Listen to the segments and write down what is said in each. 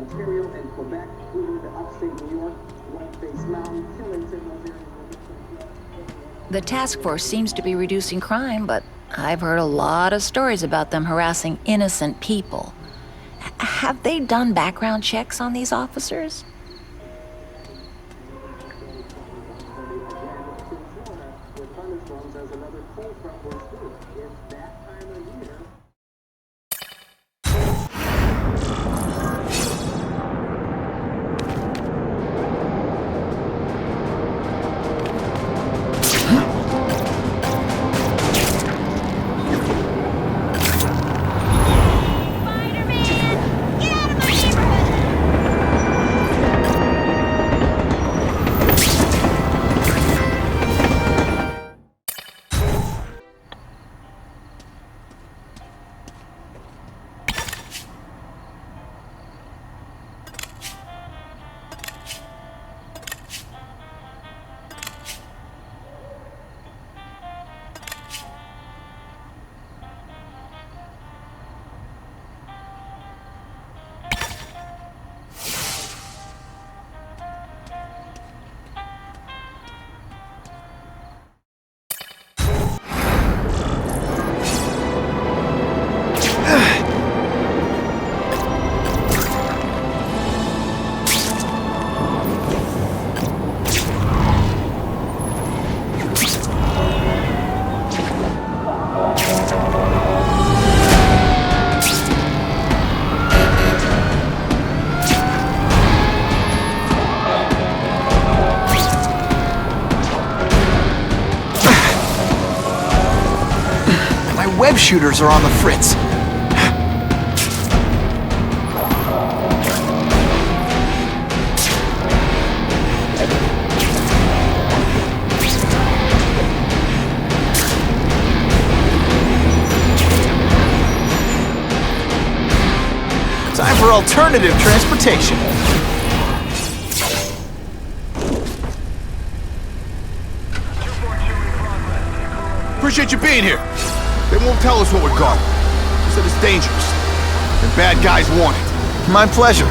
Ontario and Quebec, moving to upstate New York, Whiteface Mountain, killings in those areas. The task force seems to be reducing crime, but I've heard a lot of stories about them harassing innocent people. Have they done background checks on these officers? Web shooters are on the fritz. Time for alternative transportation. Appreciate you being here. They won't tell us what we're guarding. They said it's dangerous. And bad guys want it. My pleasure.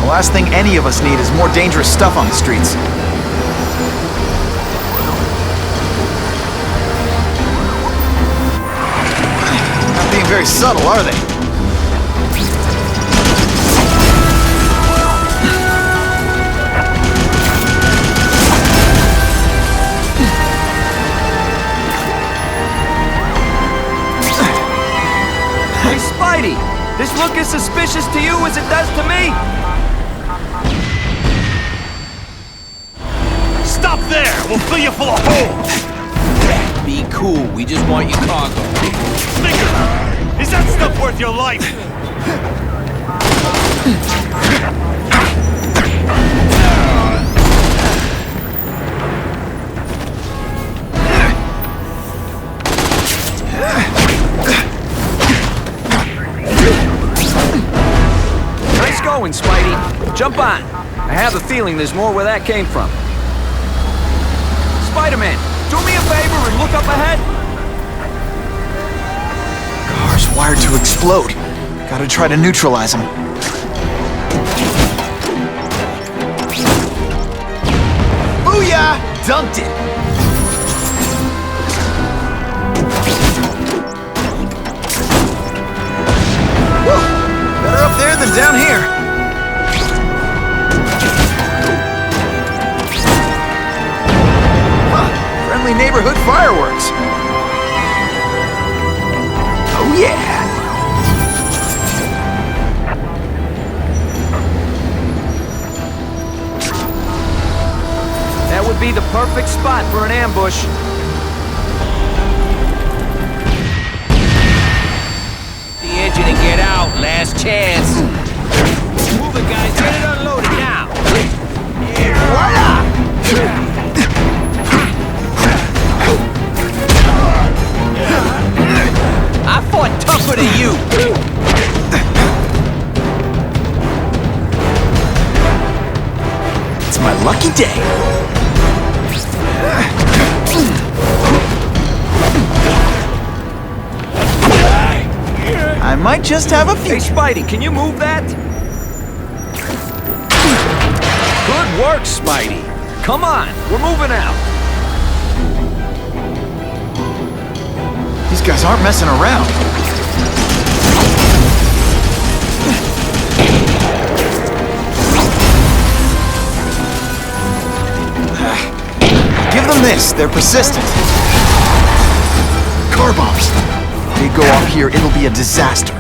The last thing any of us need is more dangerous stuff on the streets. Not being very subtle, are they? This look as suspicious to you as it does to me? Stop there! We'll fill you full of holes! Be cool, we just want your cargo. Nigger! Is that stuff worth your life? Going, Spidey. Jump on. I have a feeling there's more where that came from. Spider-Man, do me a favor and look up ahead. Car's wired to explode. Gotta try to neutralize them. Booyah! Dunked it! Woo! Better up there than down here. Friendly neighborhood fireworks. Oh yeah! That would be the perfect spot for an ambush. The engine and get out, last chance. Move it, guys, get it unloaded now. I fought tougher than you. It's my lucky day. I might just have a few. Hey, Spidey, can you move that? works, Spidey. Come on, we're moving out. These guys aren't messing around. Give them this, they're persistent. Car bombs. They go off here, it'll be a disaster.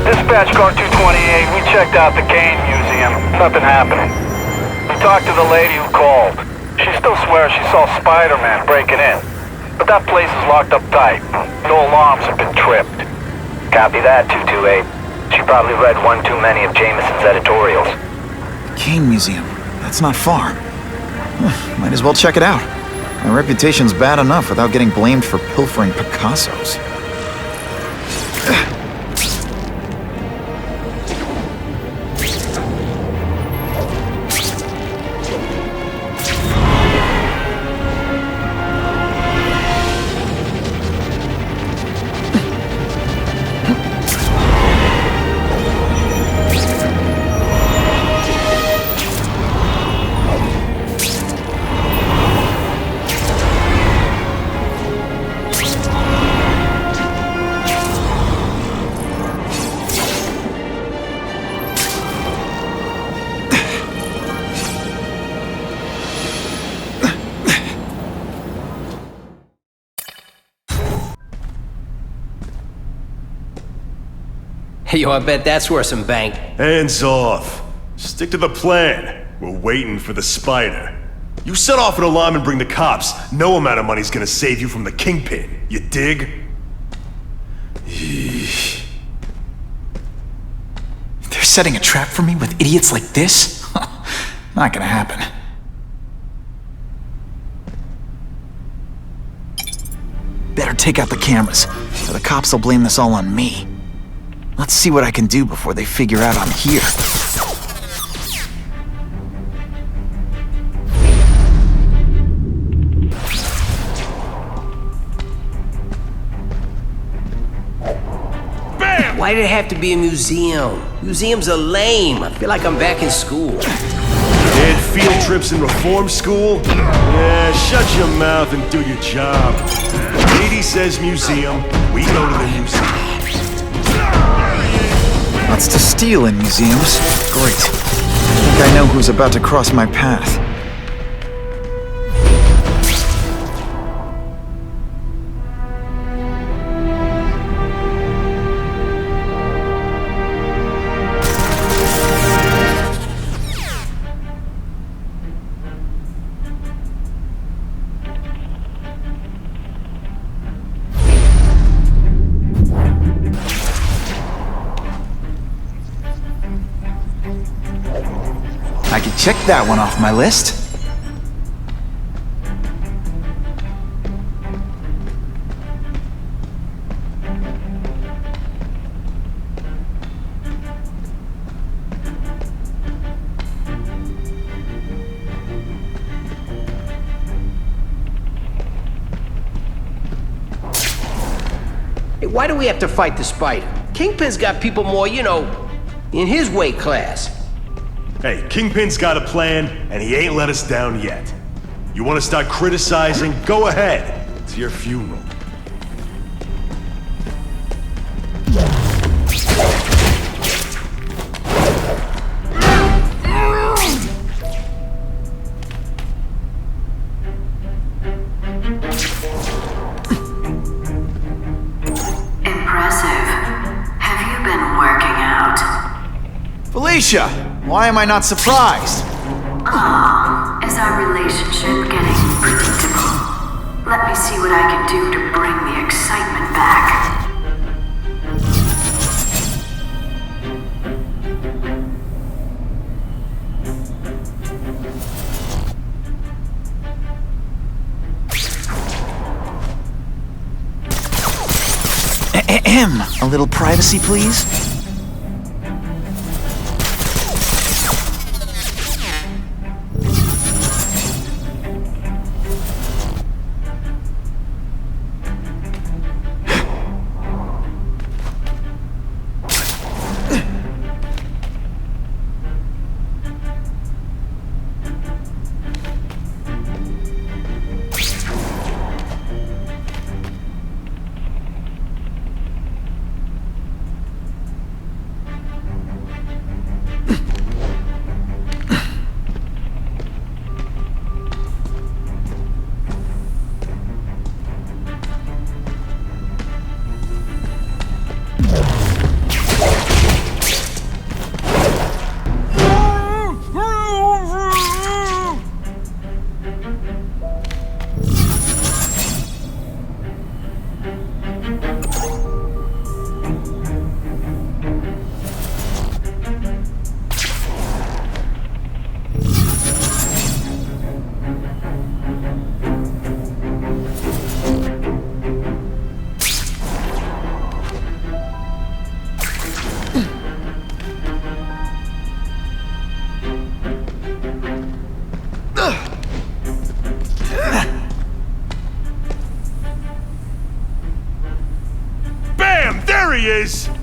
Dispatch car 228, we checked out the Kane Museum. Nothing happening. We talked to the lady who called. She still swears she saw Spider-Man breaking in. But that place is locked up tight. No alarms have been tripped. Copy that, 228. She probably read one too many of Jameson's editorials. Kane Museum. That's not far. Might as well check it out. My reputation's bad enough without getting blamed for pilfering Picassos. Hey, yo, I bet that's worth some bank. Hands off. Stick to the plan. We're waiting for the spider. You set off an alarm and bring the cops. No amount of money's gonna save you from the kingpin. You dig? They're setting a trap for me with idiots like this? Not gonna happen. Better take out the cameras, or the cops will blame this all on me. Let's see what I can do before they figure out I'm here. Why did it have to be a museum? Museums are lame. I feel like I'm back in school. And field trips in reform school? Yeah, shut your mouth and do your job. Lady says museum, we go to the museum. Lots to steal in museums. Great. I think I know who's about to cross my path. I can check that one off my list. Hey, why do we have to fight the spider? Kingpin's got people more, you know, in his weight class. Hey, Kingpin's got a plan, and he ain't let us down yet. You want to start criticizing? Go ahead. It's your funeral. Felicia! Why am I not surprised? Is our relationship getting predictable? Let me see what I can do to bring the excitement back. A little privacy, please?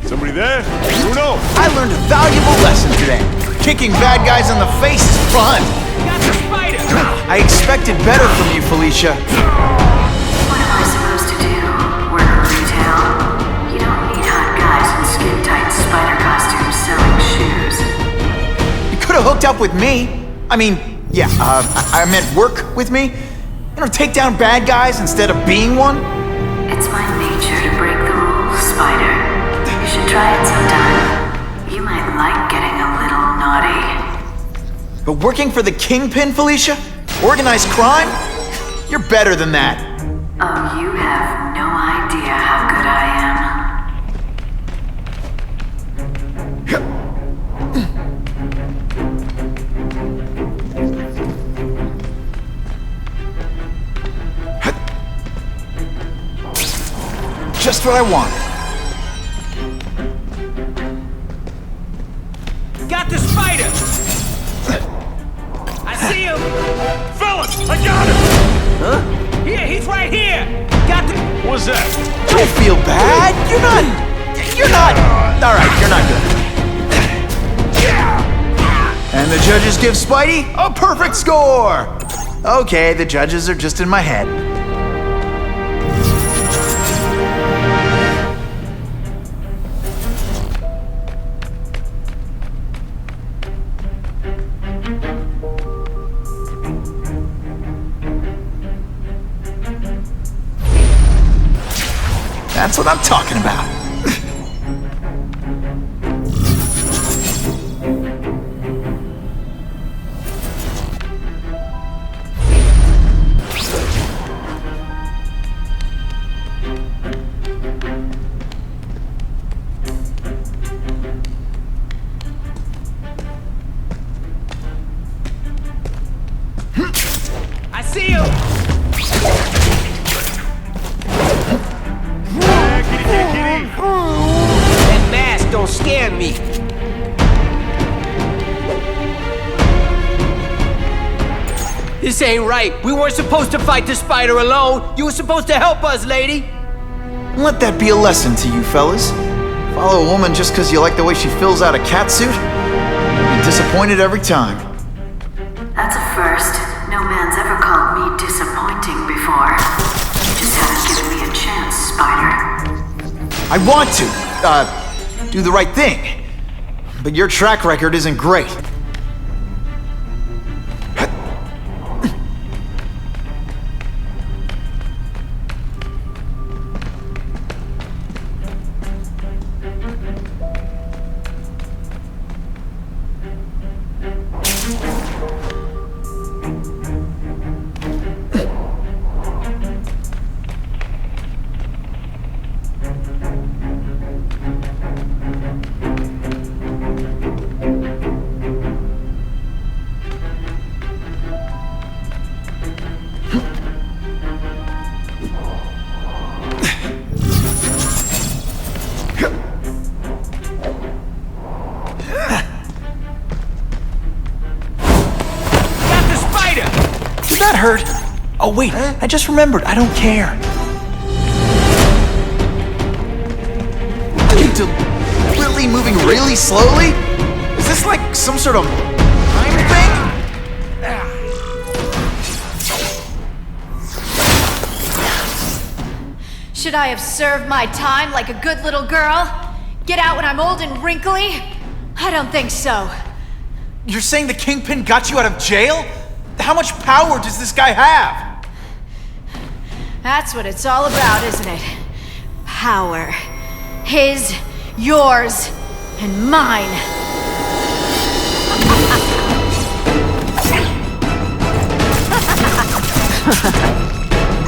Somebody there? Bruno? I learned a valuable lesson today. Kicking bad guys in the face is fun. Got the spider! I expected better from you, Felicia. What am I supposed to do? Work retail? You don't need hot guys in skin-tight spider costumes selling shoes. You could have hooked up with me. I mean, yeah, I meant work with me. You know, take down bad guys instead of being one. It's my nature to break the rules, Spider. You should try it sometime. You might like getting a little naughty. But working for the Kingpin, Felicia? Organized crime? You're better than that. Oh, you have no idea how good I am. Just what I want. Got the spider! I see him! Fellas, I got him! Huh? Here, he's right here! Got the... What's that? Don't feel bad. You're not. All right, you're not good. And the judges give Spidey a perfect score. Okay, the judges are just in my head. That's what I'm talking about. I see him! That mask don't scare me. This ain't right. We weren't supposed to fight the spider alone. You were supposed to help us, lady. Let that be a lesson to you, fellas. Follow a woman just because you like the way she fills out a catsuit? You'll be disappointed every time. That's a first. No man's ever called me disappointing before. You just haven't given me a chance, Spider. I want to, do the right thing. But your track record isn't great. Oh wait, I just remembered, I don't care. Are you deliberately moving really slowly? Is this like some sort of time thing? Should I have served my time like a good little girl? Get out when I'm old and wrinkly? I don't think so. You're saying the Kingpin got you out of jail? How much power does this guy have? That's what it's all about, isn't it? Power. His, yours, and mine.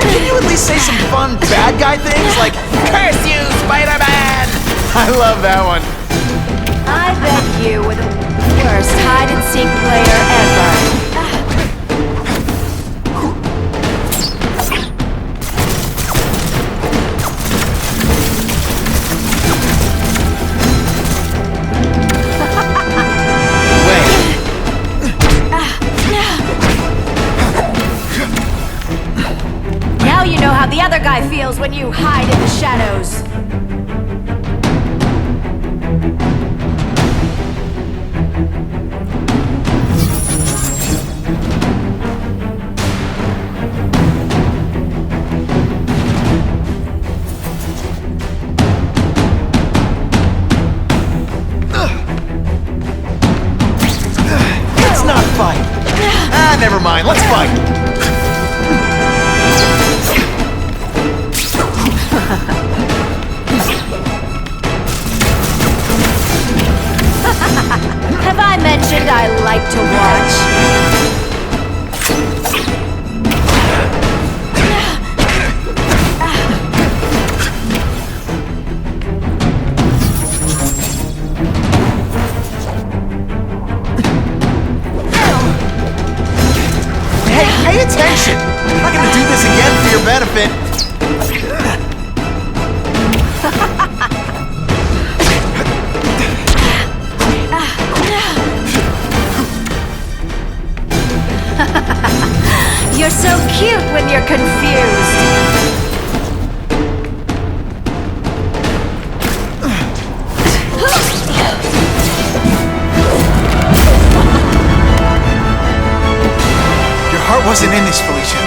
Can you at least say some fun bad guy things like, "Curse you, Spider-Man"? I love that one. I bet you were the worst hide-and-seek player ever. Now you know how the other guy feels when you hide in the shadows. Let's not fight. Never mind, let's fight. Have I mentioned I like to watch? Hey, pay attention! I'm not gonna do this again for your benefit. You're so cute when you're confused. Your heart wasn't in this, Felicia.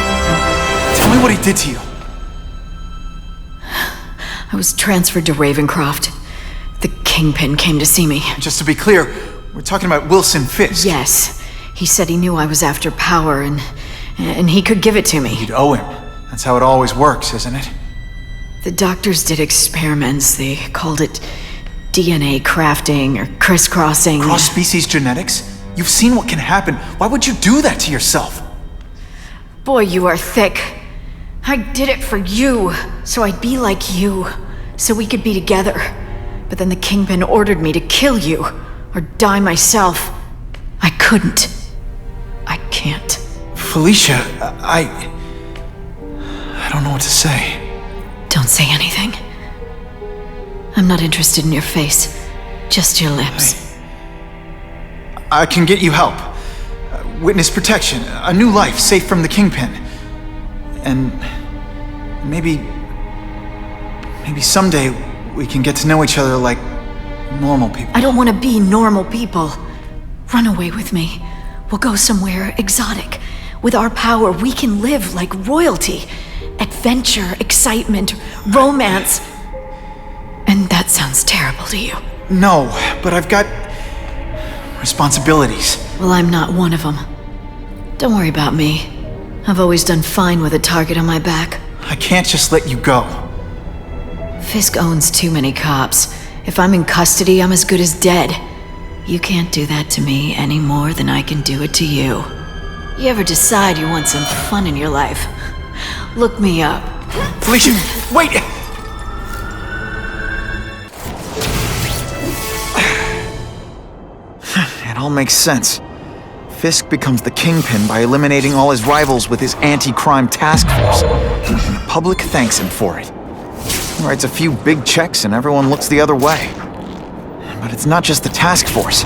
Tell me what he did to you. I was transferred to Ravencroft. The Kingpin came to see me. Just to be clear, we're talking about Wilson Fisk. Yes. He said he knew I was after power and he could give it to me. You'd owe him. That's how it always works, isn't it? The doctors did experiments. They called it DNA crafting or crisscrossing. Cross-species genetics? You've seen what can happen. Why would you do that to yourself? Boy, you are thick. I did it for you, so I'd be like you, so we could be together. But then the Kingpin ordered me to kill you, or die myself. I couldn't. I can't. Felicia, I don't know what to say. Don't say anything. I'm not interested in your face, just your lips. I can get you help. Witness protection, a new life safe from the Kingpin. And maybe someday we can get to know each other like normal people. I don't want to be normal people. Run away with me. We'll go somewhere exotic. With our power, we can live like royalty. Adventure, excitement, romance. And that sounds terrible to you. No, but I've got responsibilities. Well, I'm not one of them. Don't worry about me. I've always done fine with a target on my back. I can't just let you go. Fisk owns too many cops. If I'm in custody, I'm as good as dead. You can't do that to me any more than I can do it to you. You ever decide you want some fun in your life? Look me up. Felicia, wait! It all makes sense. Fisk becomes the Kingpin by eliminating all his rivals with his anti-crime task force. The public thanks him for it. He writes a few big checks and everyone looks the other way. But it's not just the task force.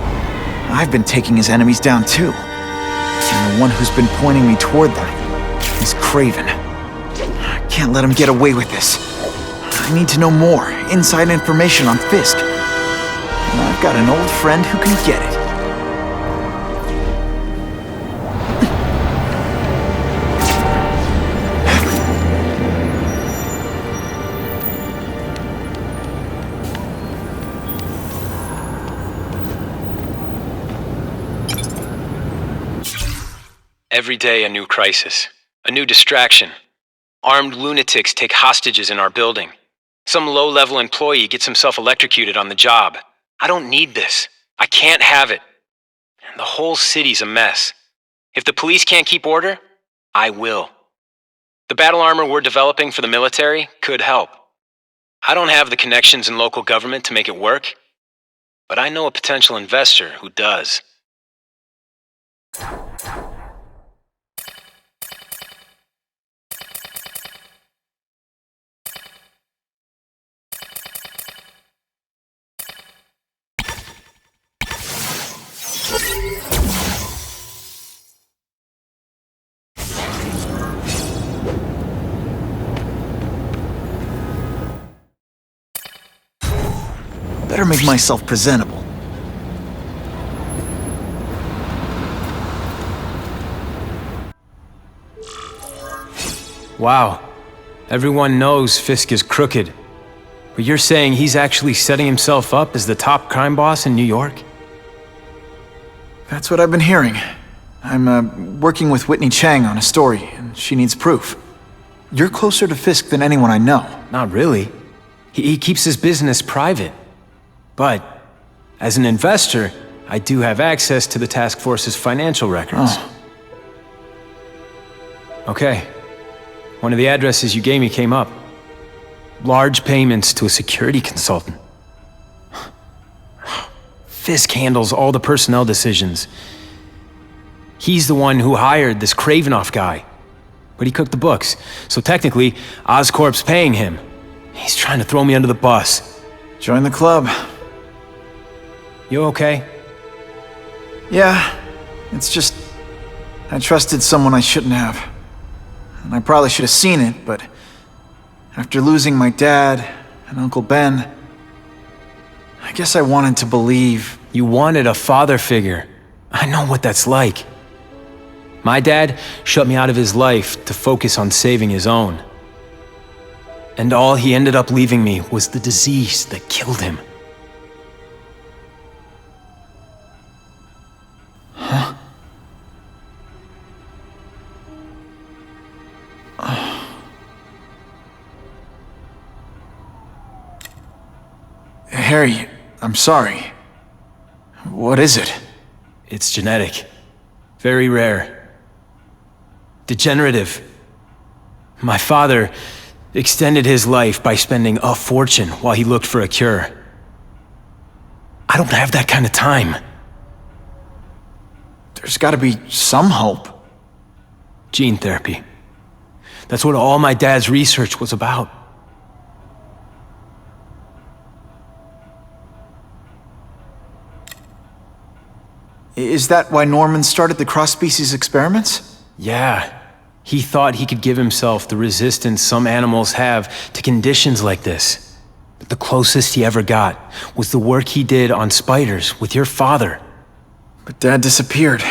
I've been taking his enemies down too. And the one who's been pointing me toward them He's Craven. I can't let him get away with this. I need to know more, inside information on Fisk. And I've got an old friend who can get it. Every day a new crisis, a new distraction. Armed lunatics take hostages in our building. Some low-level employee gets himself electrocuted on the job. I don't need this. I can't have it. And the whole city's a mess. If the police can't keep order, I will. The battle armor we're developing for the military could help. I don't have the connections in local government to make it work, but I know a potential investor who does. Better make myself presentable. Wow. Everyone knows Fisk is crooked. But you're saying he's actually setting himself up as the top crime boss in New York? That's what I've been hearing. I'm working with Whitney Chang on a story, and she needs proof. You're closer to Fisk than anyone I know. Not really. He keeps his business private. But, as an investor, I do have access to the task force's financial records. Oh. Okay. One of the addresses you gave me came up. Large payments to a security consultant. Fisk handles all the personnel decisions. He's the one who hired this Kravinoff guy. But he cooked the books, so technically, Oscorp's paying him. He's trying to throw me under the bus. Join the club. You okay? Yeah, it's just... I trusted someone I shouldn't have. And I probably should have seen it, but... after losing my dad and Uncle Ben... I guess I wanted to believe... You wanted a father figure. I know what that's like. My dad shut me out of his life to focus on saving his own. And all he ended up leaving me was the disease that killed him. Huh? Harry, I'm sorry. What is it? It's genetic. Very rare. Degenerative. My father extended his life by spending a fortune while he looked for a cure. I don't have that kind of time. There's gotta be some hope. Gene therapy. That's what all my dad's research was about. Is that why Norman started the cross-species experiments? Yeah. He thought he could give himself the resistance some animals have to conditions like this. But the closest he ever got was the work he did on spiders with your father. But Dad disappeared.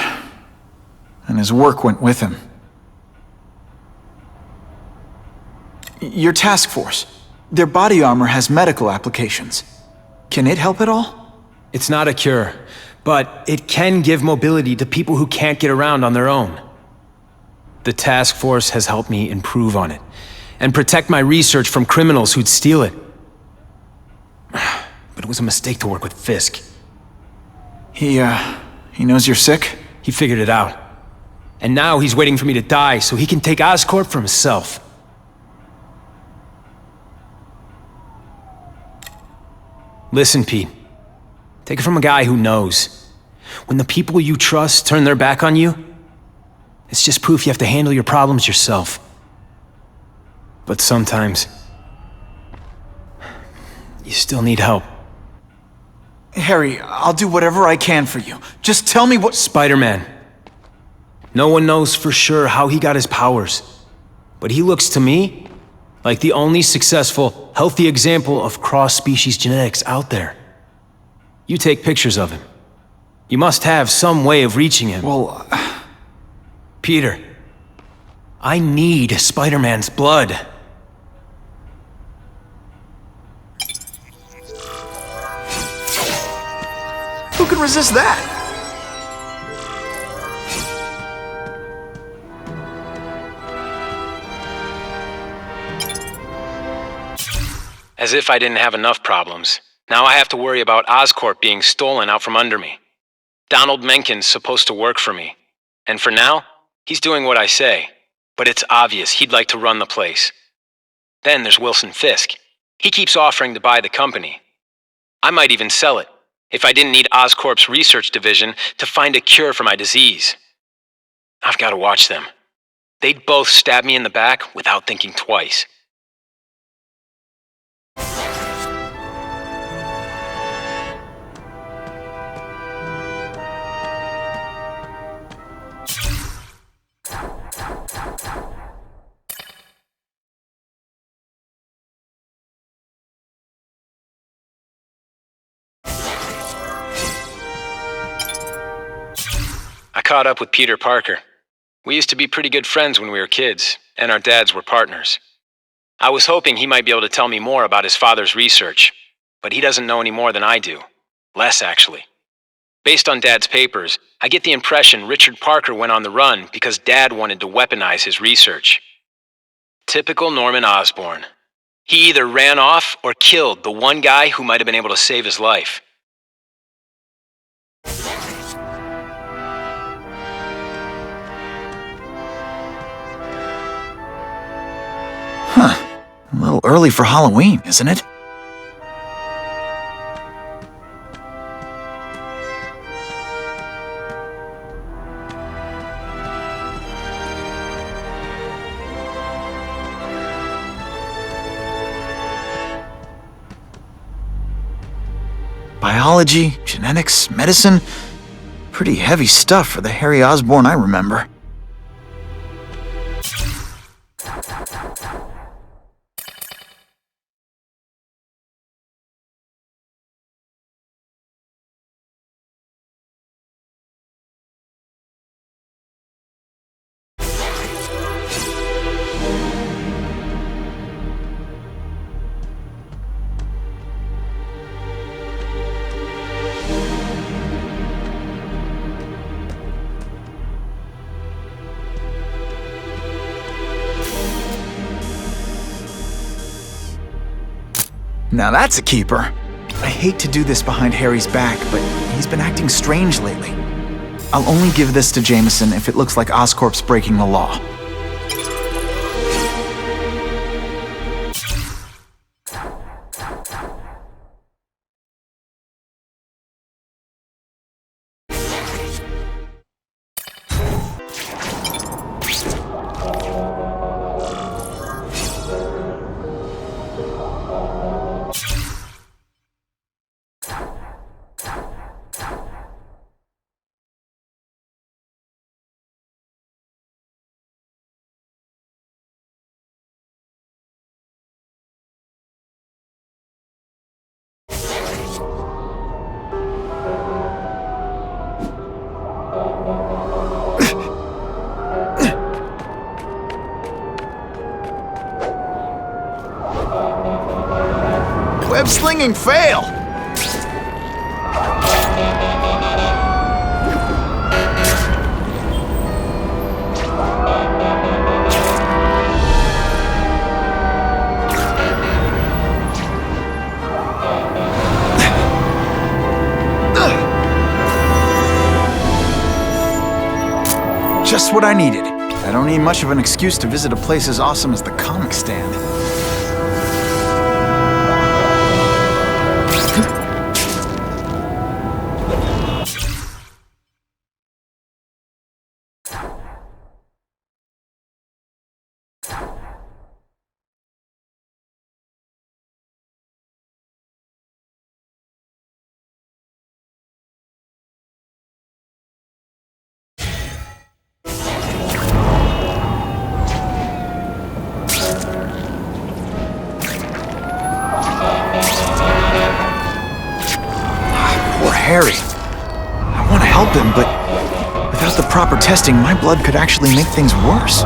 And his work went with him. Your task force. Their body armor has medical applications. Can it help at all? It's not a cure, but it can give mobility to people who can't get around on their own. The task force has helped me improve on it, and protect my research from criminals who'd steal it. But it was a mistake to work with Fisk. He knows you're sick? He figured it out. And now he's waiting for me to die so he can take Oscorp for himself. Listen, Pete. Take it from a guy who knows. When the people you trust turn their back on you, it's just proof you have to handle your problems yourself. But sometimes, you still need help. Harry, I'll do whatever I can for you. Just tell me what— Spider-Man. No one knows for sure how he got his powers. But he looks to me like the only successful, healthy example of cross-species genetics out there. You take pictures of him. You must have some way of reaching him. Well, Peter, I need Spider-Man's blood. who could resist that? As if I didn't have enough problems. Now I have to worry about Oscorp being stolen out from under me. Donald Mencken's supposed to work for me. And for now, he's doing what I say. But it's obvious he'd like to run the place. Then there's Wilson Fisk. He keeps offering to buy the company. I might even sell it, if I didn't need Oscorp's research division to find a cure for my disease. I've got to watch them. They'd both stab me in the back without thinking twice. I caught up with Peter Parker. We used to be pretty good friends when we were kids, and our dads were partners. I was hoping he might be able to tell me more about his father's research, but he doesn't know any more than I do. Less, actually. Based on Dad's papers, I get the impression Richard Parker went on the run because Dad wanted to weaponize his research. Typical Norman Osborn. He either ran off or killed the one guy who might have been able to save his life. Huh. A little early for Halloween, isn't it? Biology, genetics, medicine. Pretty heavy stuff for the Harry Osborn I remember. Now that's a keeper. I hate to do this behind Harry's back, but he's been acting strange lately. I'll only give this to Jameson if it looks like Oscorp's breaking the law. Web-slinging fail! Just what I needed. I don't need much of an excuse to visit a place as awesome as the comic stand. Harry. I want to help him, but without the proper testing, my blood could actually make things worse.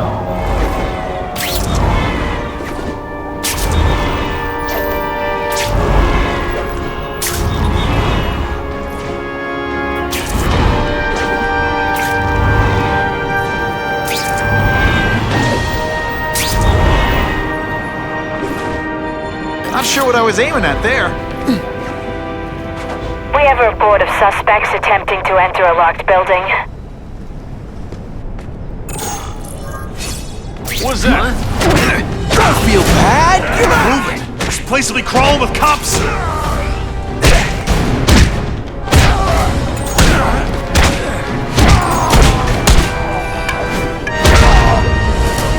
Not sure what I was aiming at there. We have a report of suspects attempting to enter a locked building. What's that? I feel bad. Move it! This place will be crawling with cops!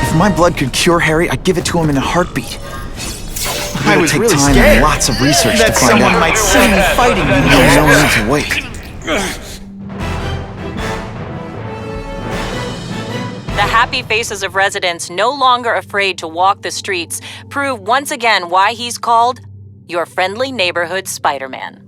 If my blood could cure Harry, I'd give it to him in a heartbeat. I was take really time scared. and lots of research That to find someone out. might see me fighting you. There's no need to wait. The happy faces of residents no longer afraid to walk the streets prove once again why he's called your friendly neighborhood Spider-Man.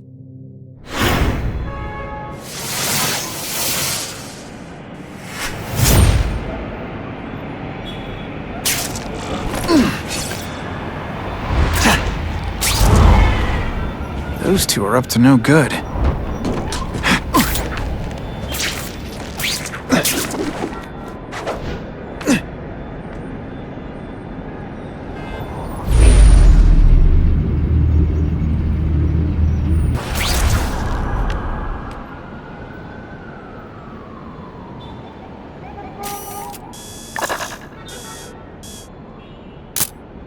Those two are up to no good.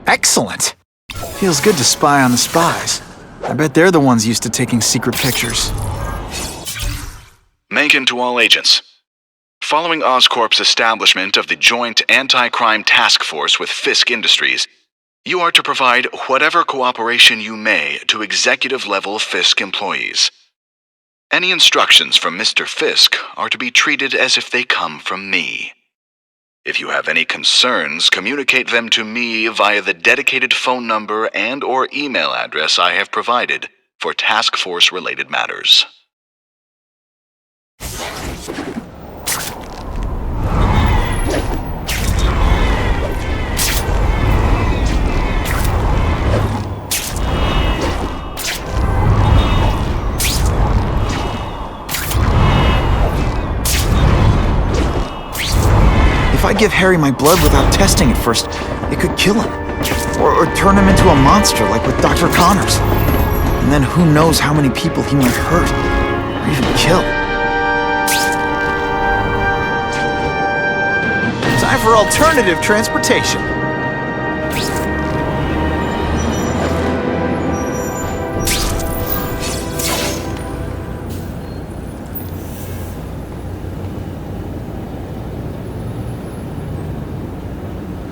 Excellent. Feels good to spy on the spies. I bet they're the ones used to taking secret pictures. Mencken to all agents. Following Oscorp's establishment of the Joint Anti-Crime Task Force with Fisk Industries, you are to provide whatever cooperation you may to executive-level Fisk employees. Any instructions from Mr. Fisk are to be treated as if they come from me. If you have any concerns, communicate them to me via the dedicated phone number and/or email address I have provided for task force-related matters. If I give Harry my blood without testing it first, it could kill him. Or turn him into a monster like with Dr. Connors. And then who knows how many people he might hurt, or even kill. Time for alternative transportation.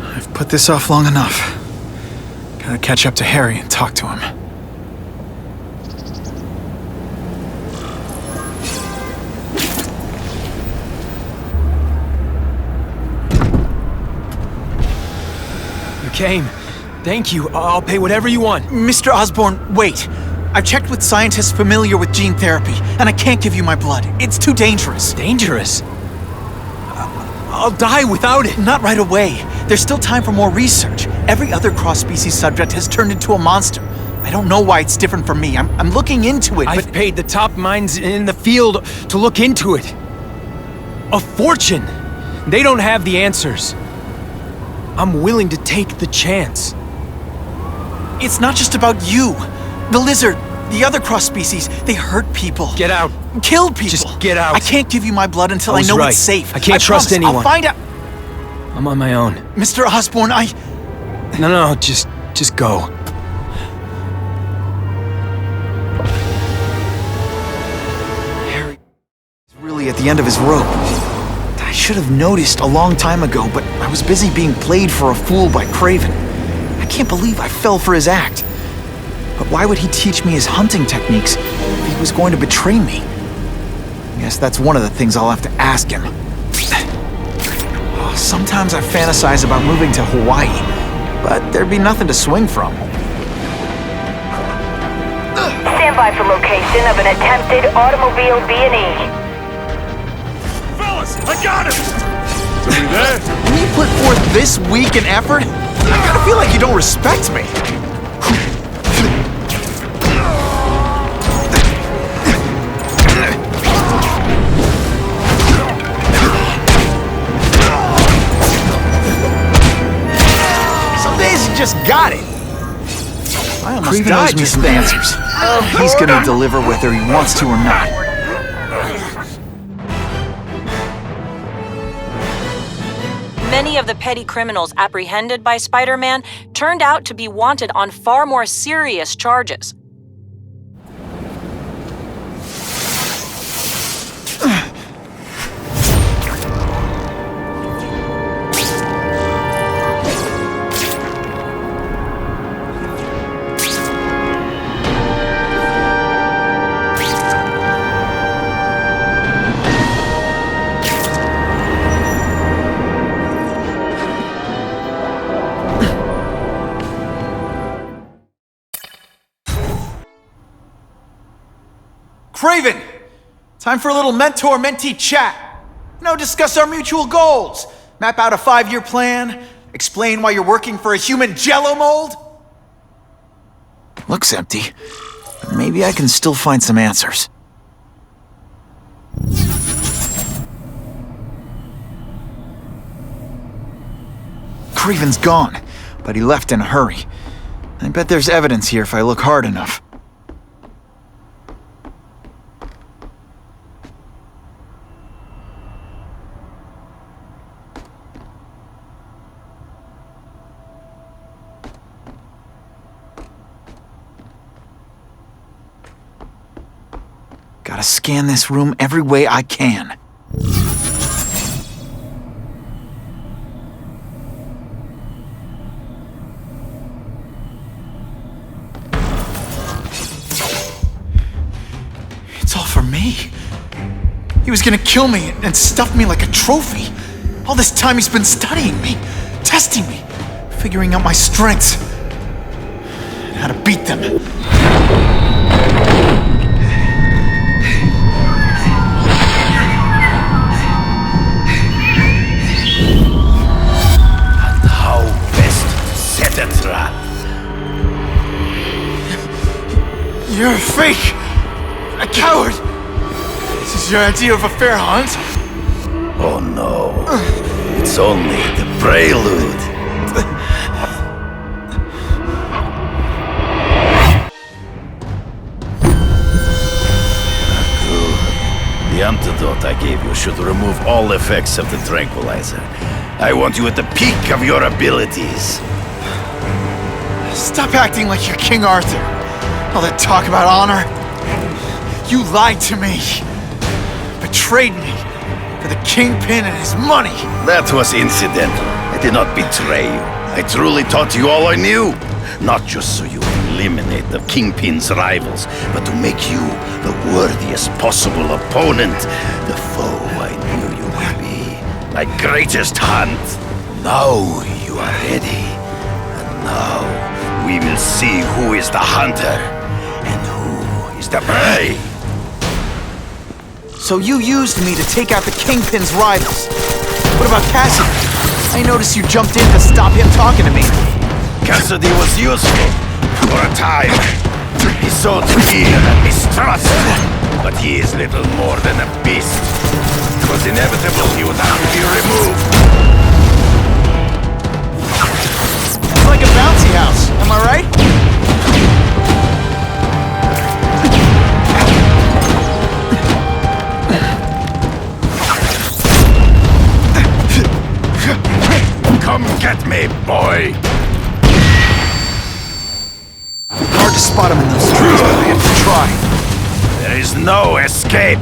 I've put this off long enough. Gotta catch up to Harry and talk to him. You came. Thank you. I'll pay whatever you want. Mr. Osborn, wait. I've checked with scientists familiar with gene therapy, and I can't give you my blood. It's too dangerous. Dangerous? I'll die without it. Not right away. There's still time for more research. Every other cross-species subject has turned into a monster. I don't know why it's different from me. I'm looking into it, but... I've paid the top minds in the field to look into it. A fortune. They don't have the answers. I'm willing to take the chance. It's not just about you. The lizard, the other cross-species, they hurt people. Get out. Kill people. Just get out. I can't give you my blood until I know right. it's safe. I can't trust anyone. I'll find out. I'm on my own. Mr. Osborn, No, just go. Harry is really at the end of his rope. I should have noticed a long time ago, but I was busy being played for a fool by Craven. I can't believe I fell for his act. But why would he teach me his hunting techniques if he was going to betray me? I guess that's one of the things I'll have to ask him. Sometimes I fantasize about moving to Hawaii, but there'd be nothing to swing from. Stand identified the location of an attempted automobile B&E. Fellas, I got him! Are you there? When you put forth this weak an effort, I kinda feel like you don't respect me. Some days you just got it. I almost died me some answers. He's gonna deliver whether he wants to or not. Many of the petty criminals apprehended by Spider-Man turned out to be wanted on far more serious charges. Craven! Time for a little mentor-mentee chat. Discuss our mutual goals. Map out a 5-year plan. Explain why you're working for a human jello mold. Looks empty. But maybe I can still find some answers. Craven's gone, but he left in a hurry. I bet there's evidence here if I look hard enough. Gotta scan this room every way I can. It's all for me. He was gonna kill me and stuff me like a trophy. All this time he's been studying me, testing me, figuring out my strengths, and how to beat them. You're a fake! A coward! This is your idea of a fair hunt? Oh no. It's only the prelude. Good. The antidote I gave you should remove all effects of the tranquilizer. I want you at the peak of your abilities. Stop acting like you're King Arthur. All that talk about honor. You lied to me. Betrayed me for the Kingpin and his money. That was incidental. I did not betray you. I truly taught you all I knew. Not just so you eliminate the Kingpin's rivals, but to make you the worthiest possible opponent. The foe I knew you would be. My greatest hunt. Now you are ready. And now we will see who is the hunter. And who is the prey? So you used me to take out the Kingpin's rivals. What about Cassidy? I noticed you jumped in to stop him talking to me. Cassidy was useful for a time. He sowed fear and mistrust. But he is little more than a beast. It was inevitable he would have to be removed. It's like a bouncy house, am I right? Come get me, boy! Hard to spot him in those trees, but I have to try. There is no escape!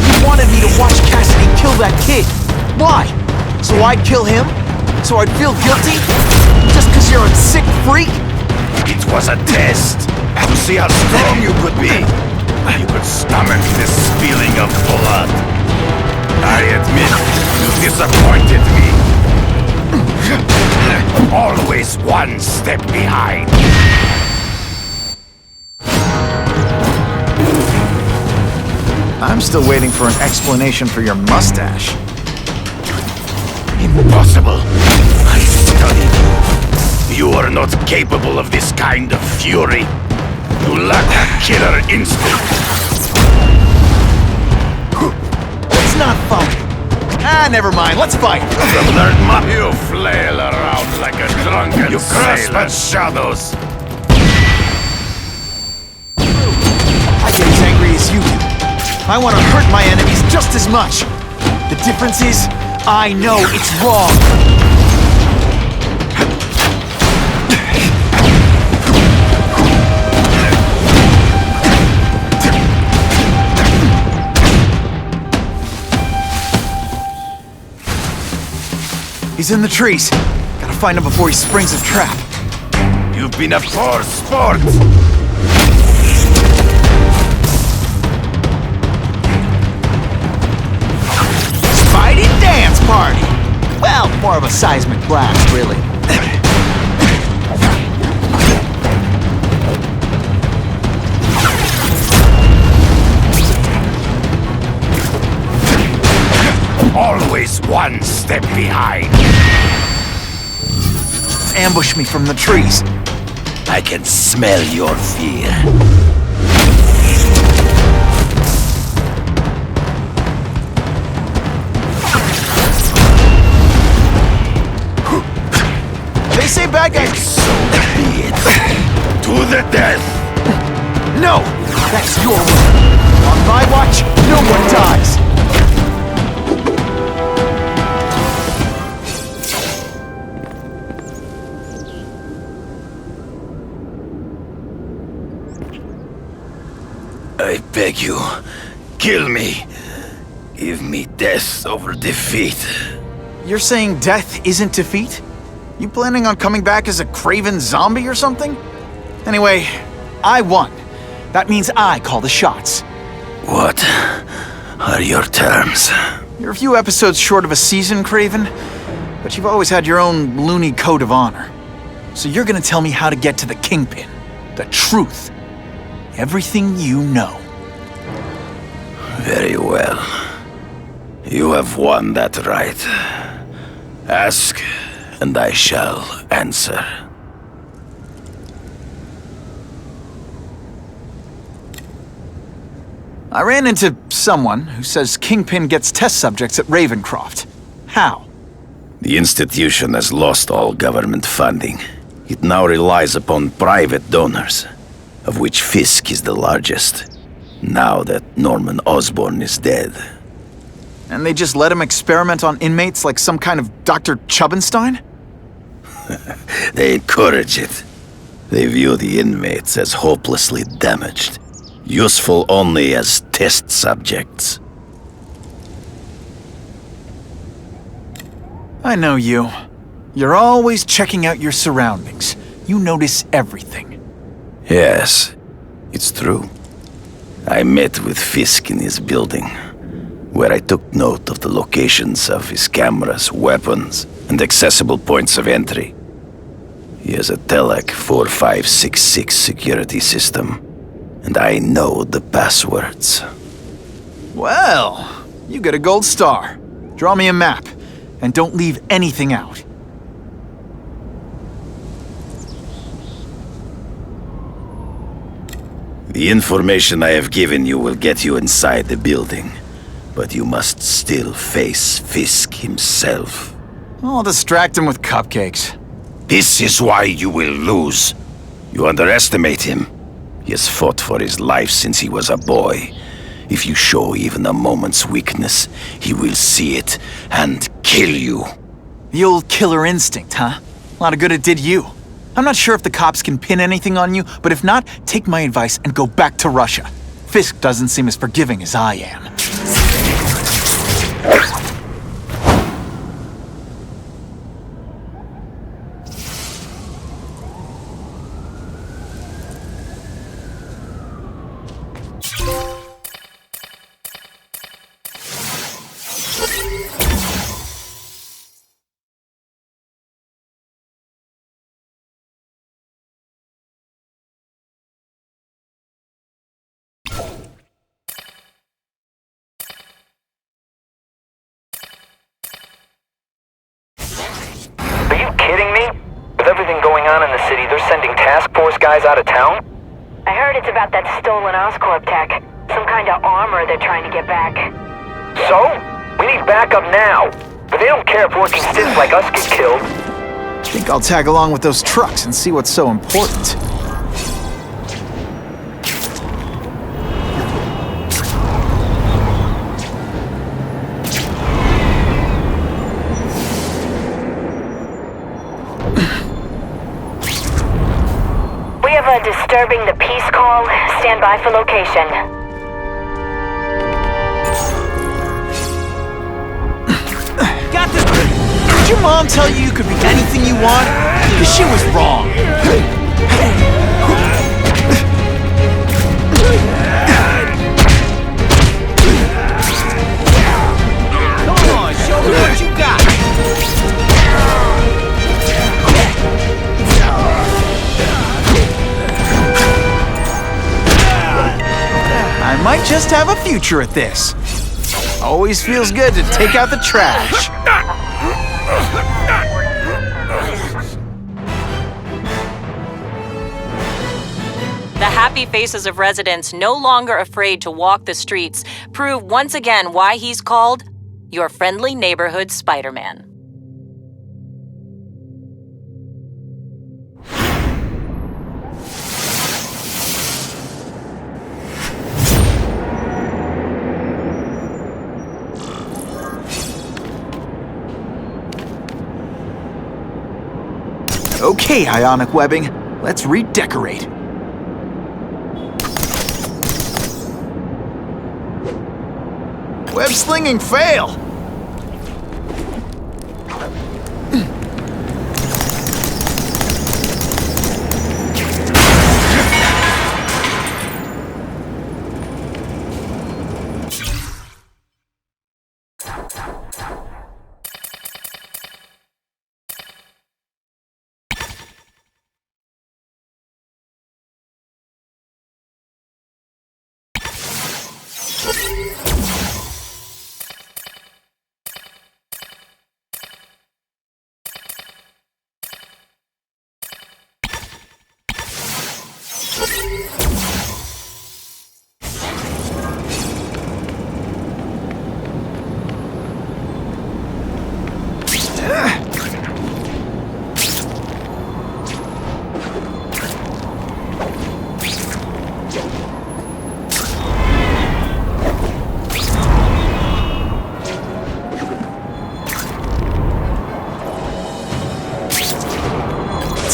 You wanted me to watch Cassidy kill that kid. Why? So I'd kill him? So I'd feel guilty? Just because you're a sick freak? It was a test to see how strong you could be. You could stomach this spilling of blood. I admit, you disappointed me. Always one step behind. I'm still waiting for an explanation for your mustache. Impossible. I studied you. You are not capable of this kind of fury. You lack a killer instinct. It's not fun. Never mind. Let's fight. You flail around like a drunken You grasp at shadows. I get as angry as you do. I want to hurt my enemies just as much. The difference is, I know it's wrong. He's in the trees. Gotta find him before he springs a trap. You've been a poor sport. Spidey dance party! Well, more of a seismic blast, really. Always one step behind. Ambush me from the trees. I can smell your fear. They say bad guys. So be it. To the death. No! That's your word. On my watch, no one dies. I beg you, kill me. Give me death over defeat. You're saying death isn't defeat? You planning on coming back as a craven zombie or something? Anyway, I won. That means I call the shots. What are your terms? You're a few episodes short of a season, Craven, but you've always had your own loony code of honor. So you're gonna tell me how to get to the Kingpin. The truth. Everything you know. Very well. You have won that right. Ask, and I shall answer. I ran into someone who says Kingpin gets test subjects at Ravencroft. How? The institution has lost all government funding. It now relies upon private donors, of which Fisk is the largest, now that Norman Osborn is dead. And they just let him experiment on inmates like some kind of Dr. Chubbenstein? They encourage it. They view the inmates as hopelessly damaged, useful only as test subjects. I know you. You're always checking out your surroundings. You notice everything. Yes, it's true. I met with Fisk in his building, where I took note of the locations of his cameras, weapons, and accessible points of entry. He has a Telec 4566 security system, and I know the passwords. Well, you get a gold star. Draw me a map, and don't leave anything out. The information I have given you will get you inside the building, but you must still face Fisk himself. I'll distract him with cupcakes. This is why you will lose. You underestimate him. He has fought for his life since he was a boy. If you show even a moment's weakness, he will see it and kill you. The old killer instinct, huh? A lot of good it did you. I'm not sure if the cops can pin anything on you, but if not, take my advice and go back to Russia. Fisk doesn't seem as forgiving as I am. on in the city, they're sending task force guys out of town? I heard it's about that stolen Oscorp tech. Some kind of armor they're trying to get back. So? We need backup now. But they don't care if working stiffs like us get killed. Think I'll tag along with those trucks and see what's so important. We have a disturbing the peace call. Stand by for location. Did your mom tell you could be anything you want? Because she was wrong. Come on, show me what you got. I might just have a future at this. Always feels good to take out the trash. The happy faces of residents no longer afraid to walk the streets prove once again why he's called your friendly neighborhood Spider-Man. Okay, ionic webbing. Let's redecorate. Web slinging fail!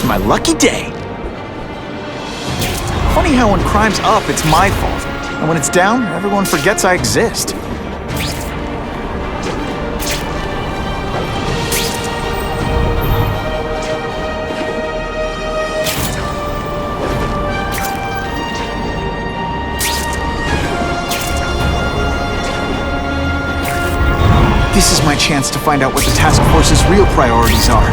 My lucky day. Funny how when crime's up, it's my fault. And when it's down, everyone forgets I exist. This is my chance to find out what the task force's real priorities are.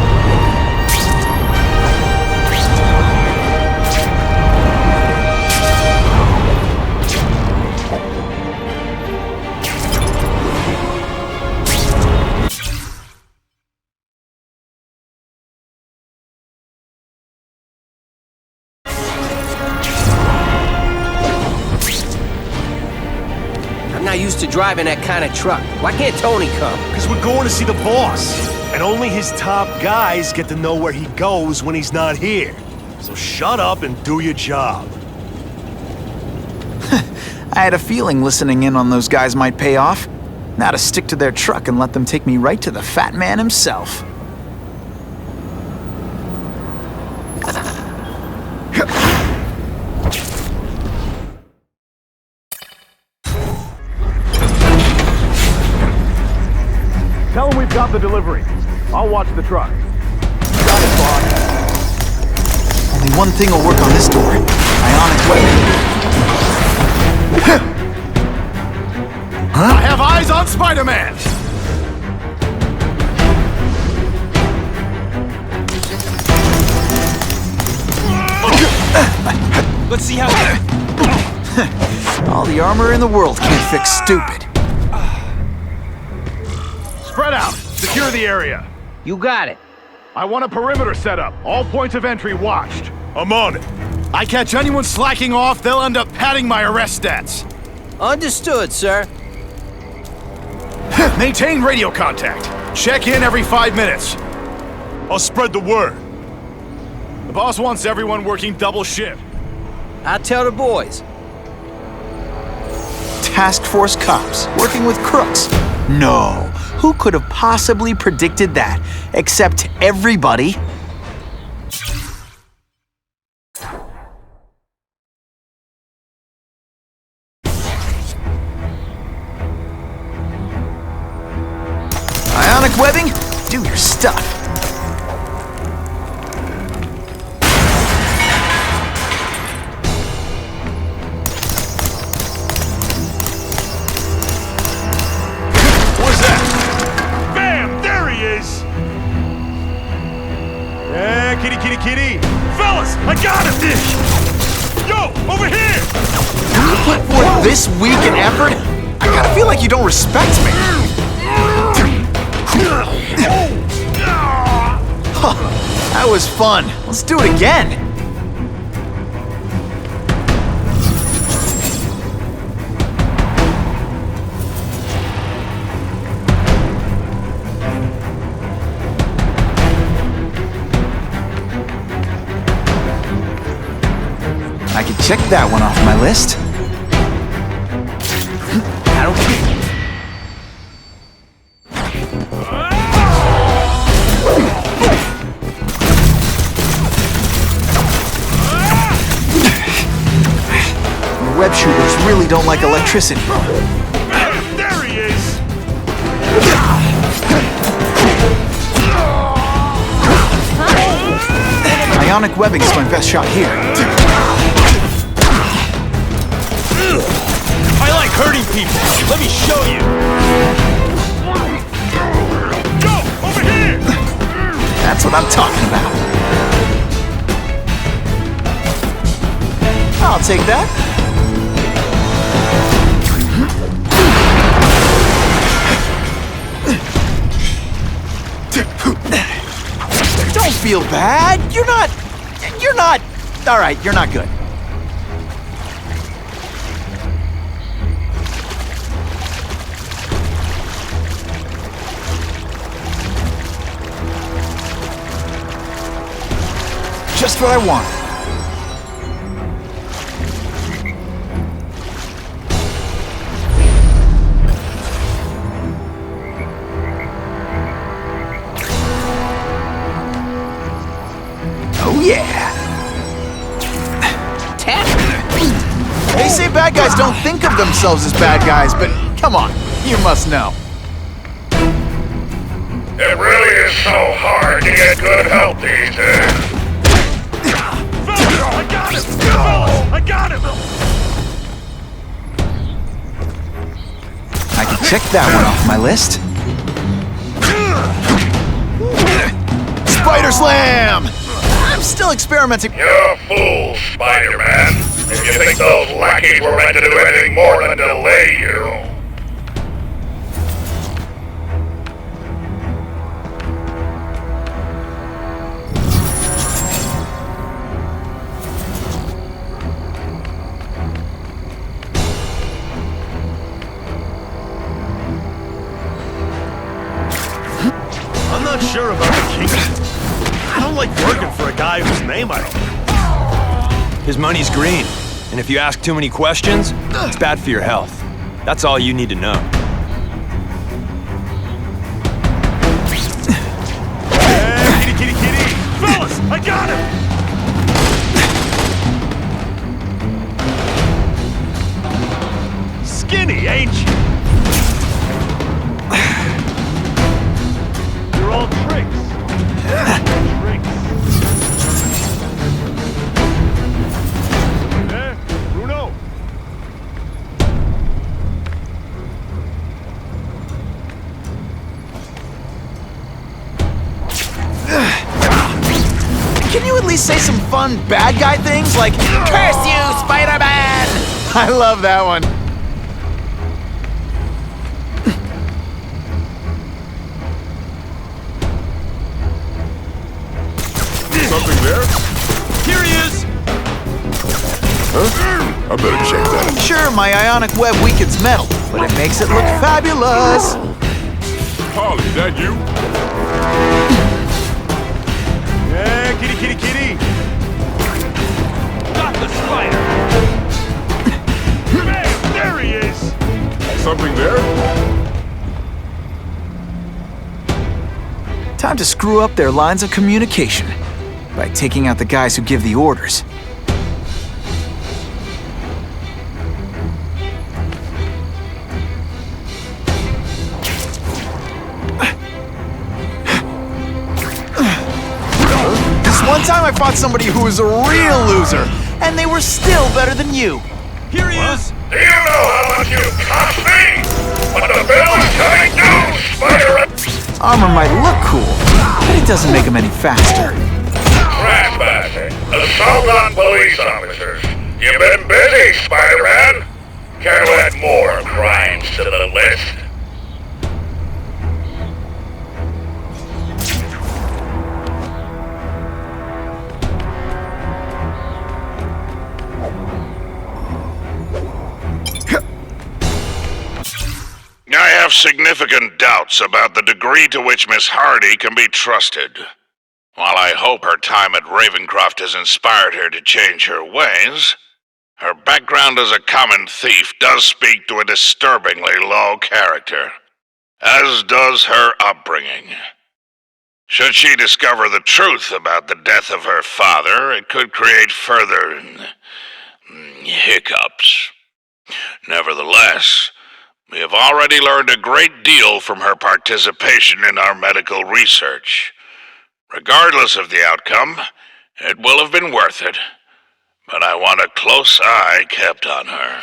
I'm not used to driving that kind of truck. Why can't Tony come? Because we're going to see the boss. And only his top guys get to know where he goes when he's not here. So shut up and do your job. I had a feeling listening in on those guys might pay off. Now to stick to their truck and let them take me right to the fat man himself. Tell him we've got the delivery. I'll watch the truck. Got it, boss. Only one thing will work on this door. Ionic webbing. I have eyes on Spider-Man! Let's see how... All the armor in the world can't fix stupid. Spread out! Secure the area! You got it. I want a perimeter set up. All points of entry watched. I'm on it. I catch anyone slacking off, they'll end up padding my arrest stats. Understood, sir. Maintain radio contact. Check in every 5 minutes. I'll spread the word. The boss wants everyone working double shift. I'll tell the boys. Task Force cops working with crooks. No, who could have possibly predicted that? Except everybody. Ionic webbing? Do your stuff. Where's that? Bam! There he is! Yeah, kitty, kitty, kitty! Fellas, I got it! Yo, over here! You put forth this week and effort? I kinda feel like you don't respect me. Huh, that was fun. Let's do it again. I can check that one off my list. I don't care. Web shooters really don't like electricity. There he is! Ionic webbing is my best shot here. I like hurting people. Let me show you. Go, over here! That's what I'm talking about. I'll take that. Don't feel bad. You're not. All right, you're not good. Just what I want. Oh yeah. They say bad guys don't think of themselves as bad guys, but come on, you must know. It really is so hard to get good help these days. I got him! Fellas, I got him! I can check that one off my list. Spider Slam! I'm still experimenting. You're a fool, Spider-Man. If you think those lackeys were meant to do anything more than delay you. I'm not sure about the king. I don't like working for a guy whose name I don't know. His money's green, and if you ask too many questions, it's bad for your health. That's all you need to know. Hey, kitty, kitty, kitty! Fellas, I got him! Skinny, ain't you? You're all tricks. Tricks. There, Bruno. Can you at least say some fun bad guy things like, "Curse you, Spider-Man"? I love that one. Something there? Here he is! Huh? I better check that. Sure, my ionic web weakens metal, but it makes it look fabulous. Holly, that you? Yeah, kitty, kitty, kitty! Got the spider! Bam! There he is! Something there? Time to screw up their lines of communication by taking out the guys who give the orders. One time I fought somebody who was a real loser, and they were still better than you. Here he is! Do you know how much you cost me? But the bill is coming due, Spider! Armor might look cool, but it doesn't make them any faster. Trespassing. Assault on police officers. You've been busy, Spider-Man. Care to add more crimes to the list? I have significant doubts about the degree to which Miss Hardy can be trusted. While I hope her time at Ravencroft has inspired her to change her ways, her background as a common thief does speak to a disturbingly low character, as does her upbringing. Should she discover the truth about the death of her father, it could create further hiccups. Nevertheless, we have already learned a great deal from her participation in our medical research. Regardless of the outcome, it will have been worth it, but I want a close eye kept on her.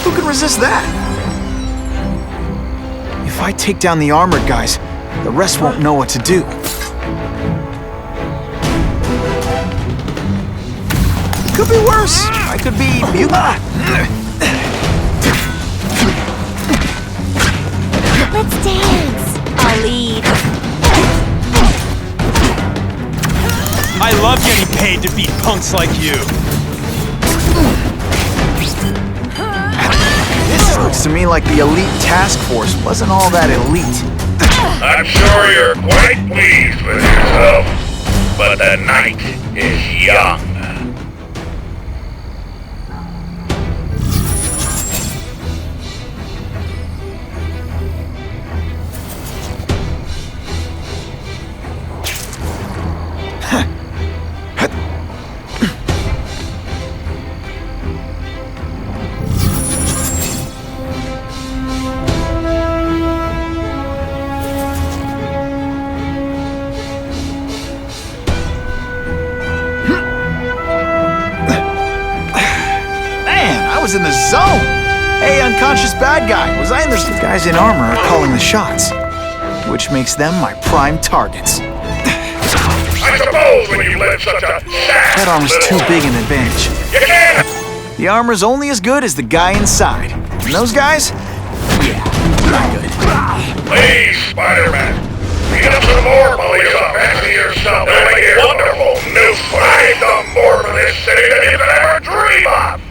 Who can resist that? If I take down the armored guys, the rest won't know what to do. Could be worse. I could be mutant. Let's dance. I'll lead. I love getting paid to beat punks like you. This looks to me like the elite task force wasn't all that elite. I'm sure you're quite pleased with yourself, but the night is young. In the zone! Hey, unconscious bad guy, was I in this? The guys in armor are calling the shots, which makes them my prime targets. I suppose when you live such a That armor's too big an advantage. The armor's only as good as the guy inside. And those guys? Yeah, not good. Please, Spider-Man, beat up some more police up after yourself. They'll make a wonderful new fight. The more for this city than you could ever dream of.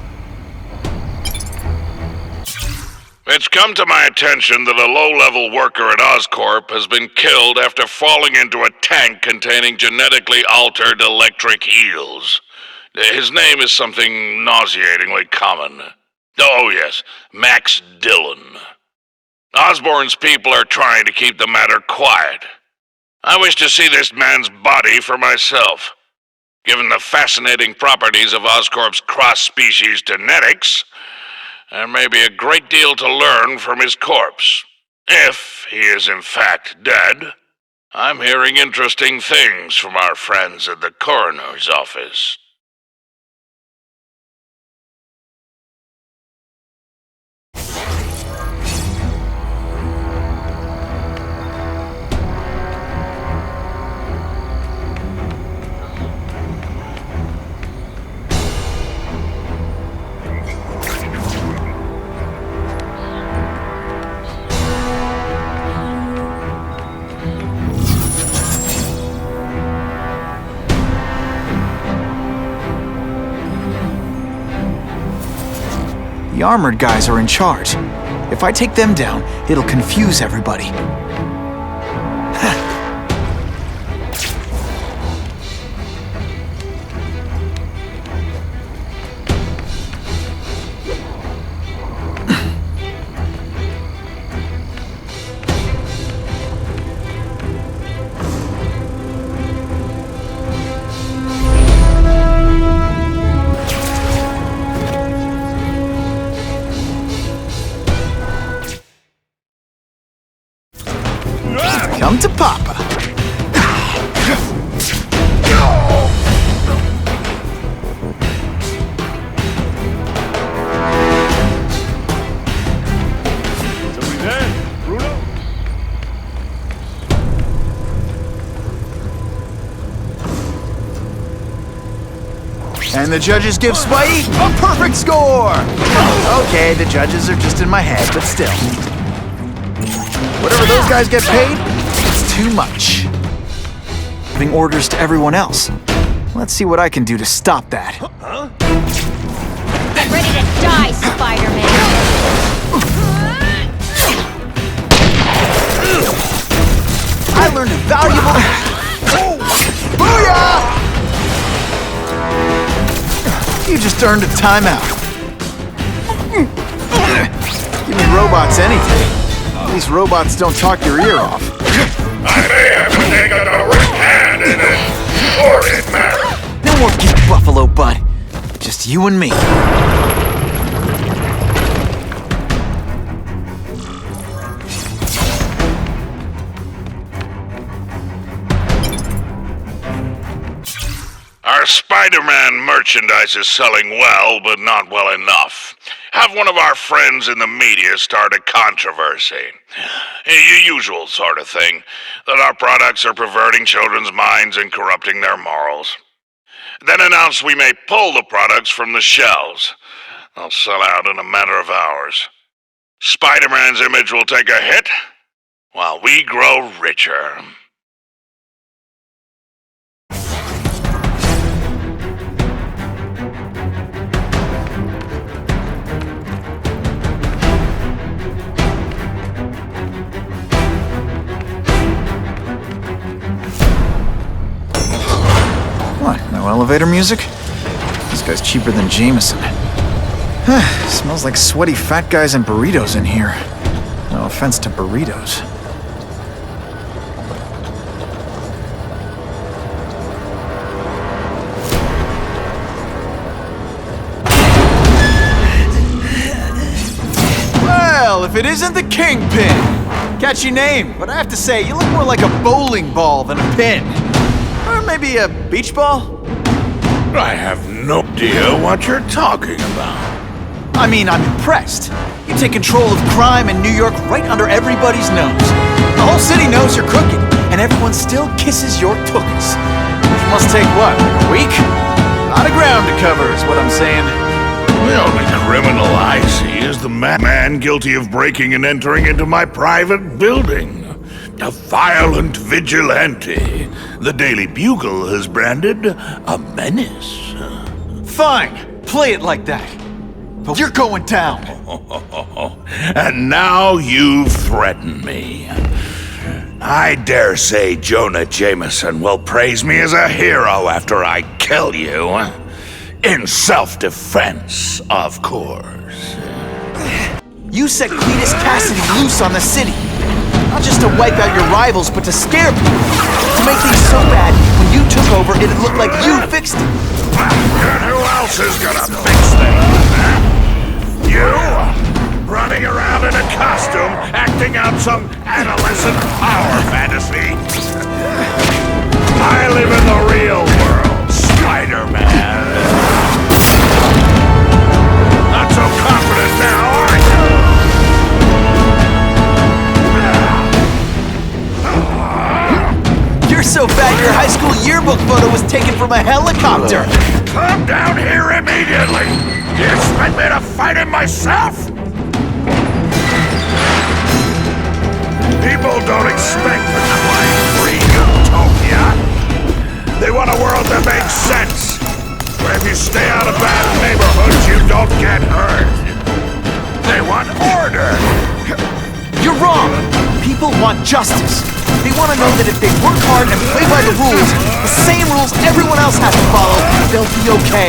It's come to my attention that a low-level worker at Oscorp has been killed after falling into a tank containing genetically altered electric eels. His name is something nauseatingly common. Oh yes, Max Dillon. Osborn's people are trying to keep the matter quiet. I wish to see this man's body for myself. Given the fascinating properties of Oscorp's cross-species genetics, there may be a great deal to learn from his corpse. If he is in fact dead, I'm hearing interesting things from our friends at the coroner's office. The armored guys are in charge. If I take them down, it'll confuse everybody. Come to Papa. Somebody there? Bruno? And the judges give Spidey a perfect score! Okay, the judges are just in my head, but still. Whatever those guys get paid, it's too much. Giving orders to everyone else. Let's see what I can do to stop that. Get ready to die, Spider-Man! I learned a valuable... Booyah! You just earned a timeout. Give me robots anything. These robots don't talk your ear off. I may have taken a right hand in it, or it matters. No more Geek Buffalo, bud. Just you and me. Our Spider-Man merchandise is selling well, but not well enough. Have one of our friends in the media start a controversy. Your usual sort of thing, that our products are perverting children's minds and corrupting their morals. Then announce we may pull the products from the shelves. They'll sell out in a matter of hours. Spider-Man's image will take a hit, while we grow richer. What, no elevator music? This guy's cheaper than Jameson. Smells like sweaty fat guys and burritos in here. No offense to burritos. Well, if it isn't the Kingpin! Catchy name, but I have to say, you look more like a bowling ball than a pin. Or maybe a beach ball? I have no idea what you're talking about. I mean, I'm impressed. You take control of crime in New York right under everybody's nose. The whole city knows you're crooked, and everyone still kisses your tookus. Which must take, what, a week? A lot of ground to cover is what I'm saying. The only criminal I see is the man guilty of breaking and entering into my private building. A violent vigilante. The Daily Bugle has branded a menace. Fine, play it like that. But you're going down. And now you threaten me. I dare say Jonah Jameson will praise me as a hero after I kill you. In self-defense, of course. You set Cletus Cassidy loose on the city. Not just to wipe out your rivals, but to scare people. To make things so bad, when you took over, it'd look like you fixed it. And who else is gonna fix things, huh? You? Running around in a costume, acting out some adolescent power fantasy? I live in the real world, Spider-Man. Not so confident now, are you? You're so fat your high school yearbook photo was taken from a helicopter! Come down here immediately! You expect me to fight him myself? People don't expect a crime-free utopia. They want a world that makes sense, where if you stay out of bad neighborhoods, you don't get hurt. want order! You're wrong! People want justice. They want to know that if they work hard and play by the rules, the same rules everyone else has to follow, they'll be okay.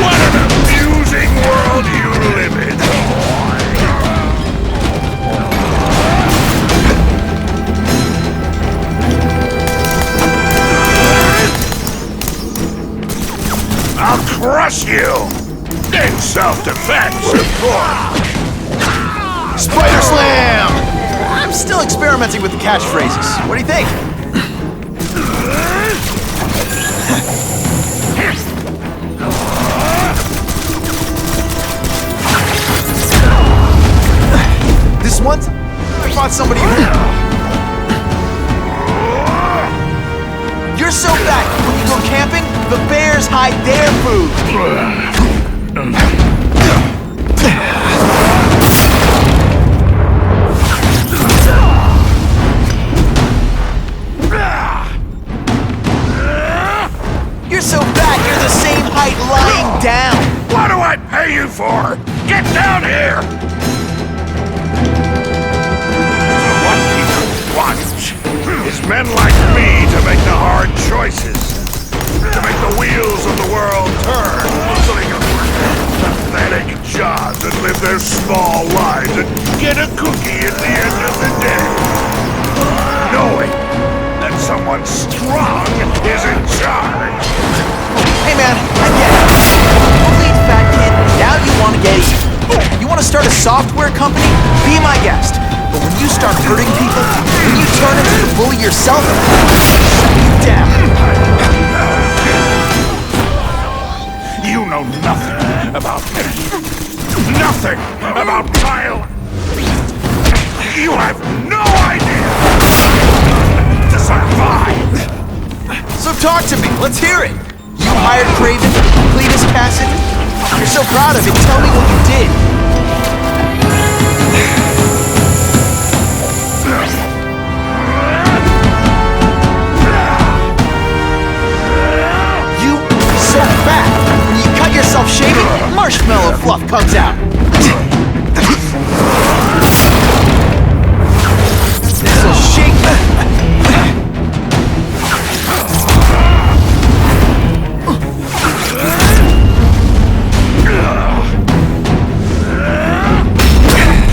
What an amusing world you live in, I'll crush you! In self-defense, of course! Spider Slam! I'm still experimenting with the catchphrases. What do you think? This one's... I fought somebody who... You're so fat, when you go camping, the bears hide their food. You're so fat, you're the same height lying down. What do I pay you for? Get down here! So what people want is men like me to make the hard choices. To make the wheels of the world turn so they can work pathetic jobs and live their small lives and get a cookie at the end of the day. Knowing that someone strong is in charge. Hey man, I get it. Lead fat kid, now you want to get even. You want to start a software company? Be my guest. But when you start hurting people, when you turn into the bully yourself, shut you down. You know nothing about me. Nothing about violence. You have no idea to survive. So talk to me, let's hear it. You hired Craven, Cletus Cassidy. You're so proud of it, tell me what you did. You so fat. When you cut yourself shaving, marshmallow fluff comes out. This'll shake.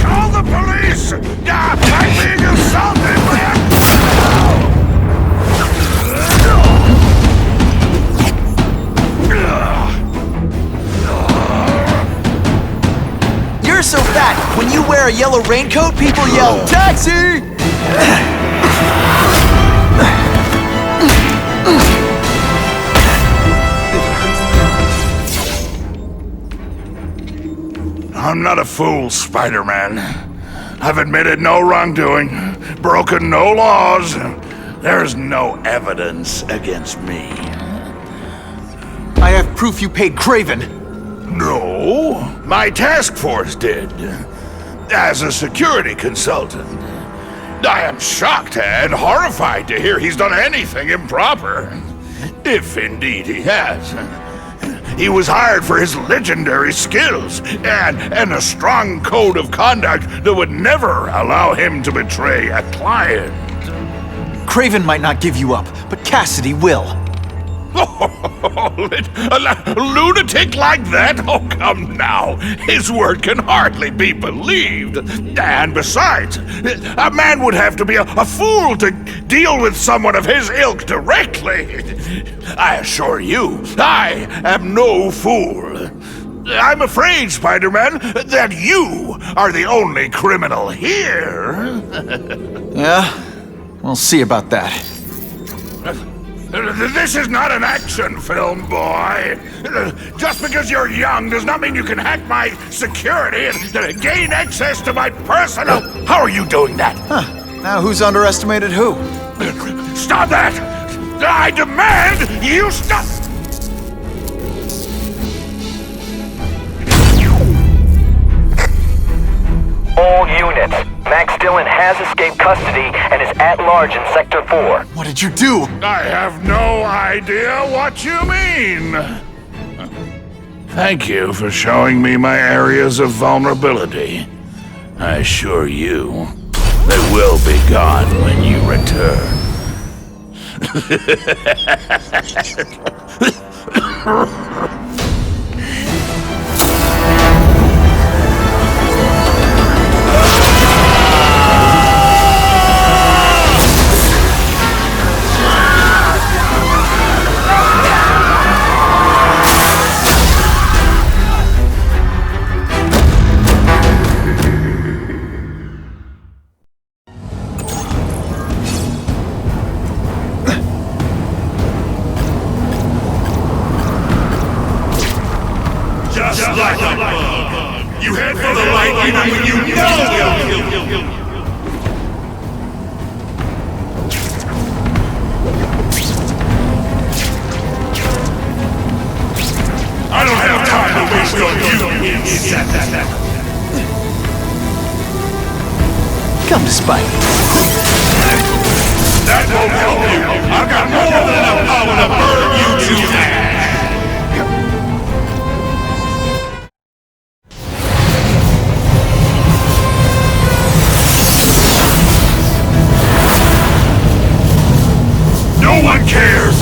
Call the police! I'm being assaulted! You're so fat, when you wear a yellow raincoat, people yell, "Taxi!" I'm not a fool, Spider-Man. I've admitted no wrongdoing, broken no laws. There's no evidence against me. I have proof you paid Craven. No, my task force did. As a security consultant. I am shocked and horrified to hear he's done anything improper. If indeed he has. He was hired for his legendary skills and a strong code of conduct that would never allow him to betray a client. Craven might not give you up, but Cassidy will. A lunatic like that? Oh, come now. His word can hardly be believed. And besides, a man would have to be a fool to deal with someone of his ilk directly. I assure you, I am no fool. I'm afraid, Spider-Man, that you are the only criminal here. Yeah? We'll see about that. This is not an action film, boy. Just because you're young does not mean you can hack my security and gain access to my personal... How are you doing that? Huh. Now who's underestimated who? Stop that! I demand you stop! All units. Max Dillon has escaped custody and is at large in Sector 4. What did you do? I have no idea what you mean. Thank you for showing me my areas of vulnerability. I assure you, they will be gone when you return. Just like a bug. You head for the light even when you know it'll kill you. I don't have time to waste on you, insect. Come to Spike. That won't help you. I've got more than enough power to burn you to ash. No one cares!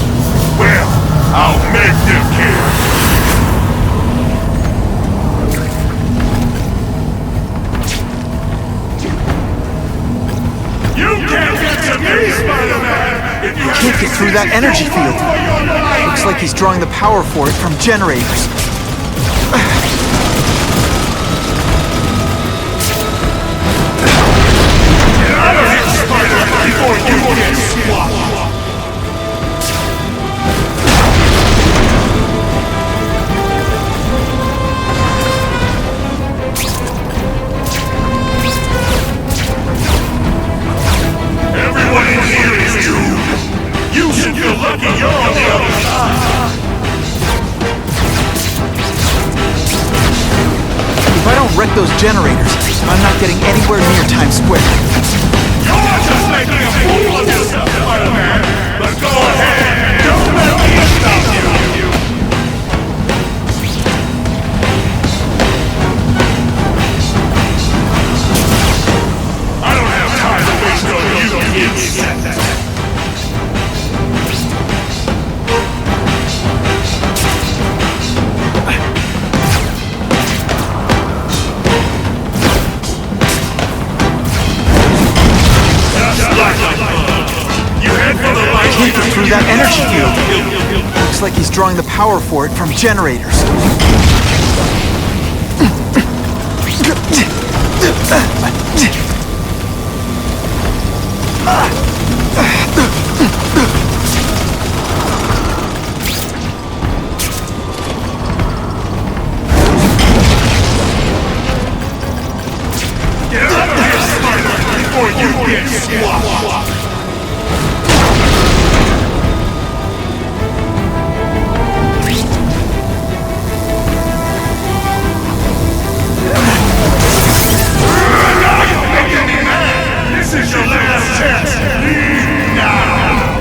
Well, I'll make them care! You can't get to me, Spider-Man! If you Can't get through that energy field. Looks like he's drawing the power for it from generators. Get out of here, Spider-Man, before you get swapped! Everyone in here is doomed. You should feel lucky you're on the other side. If I don't wreck those generators, I'm not getting anywhere near Times Square. You're just making a fool of yourself, Spider-Man. But go ahead, don't let me stop you. I don't have time to waste on you, insect. Can't get through that energy field. Looks like he's drawing the power for it from generators. Get out of here, Spider-Man, before you get swapped! This is your last chance! Leave now!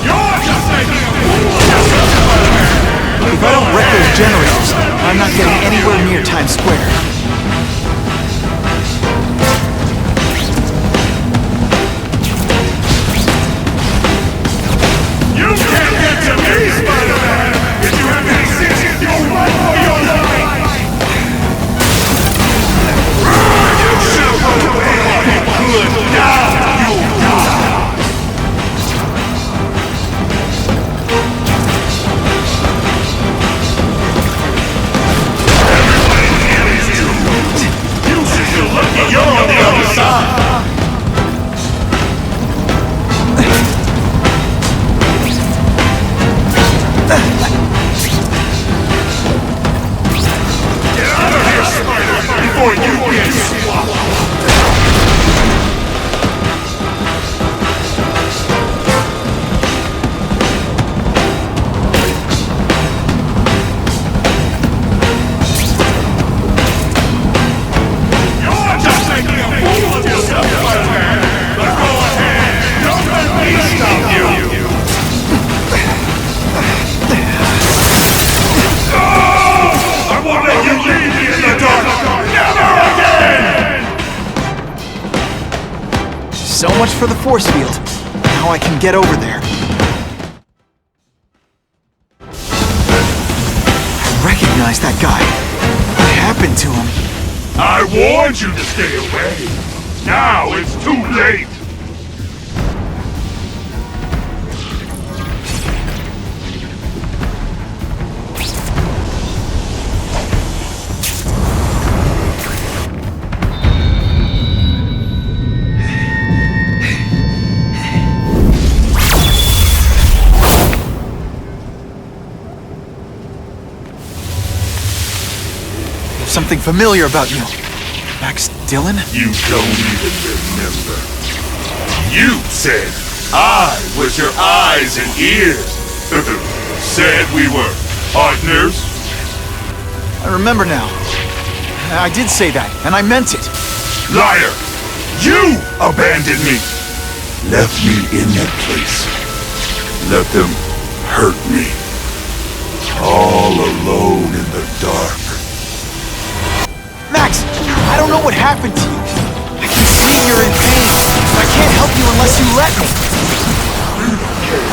You're just making a fool of yourself, Spider-Man! If I don't wreck those generators, I'm not getting anywhere near Times Square. You can't get to me, Spider-Man! If you have any sense, you'll run for your life! You should have run away while you could! Now you'll die! Everyone in here is doomed! You should feel lucky you're on the other side! Get out of here, Spider, before you get swapped! You're just making a fool of yourself, Spider-Man! But go ahead, don't let me stop you! much for the force field. Now I can get over there. I recognize that guy. What happened to him? I warned you to stay away. Now it's too late. Something familiar about you. Max Dillon? You don't even remember. You said I was your eyes and ears. Said we were partners. I remember now. I did say that, and I meant it. Liar! You abandoned me! Left me in that place. Let them hurt me. All alone in the dark. Max, I don't know what happened to you. I can see you're in pain, but I can't help you unless you let me. You don't care.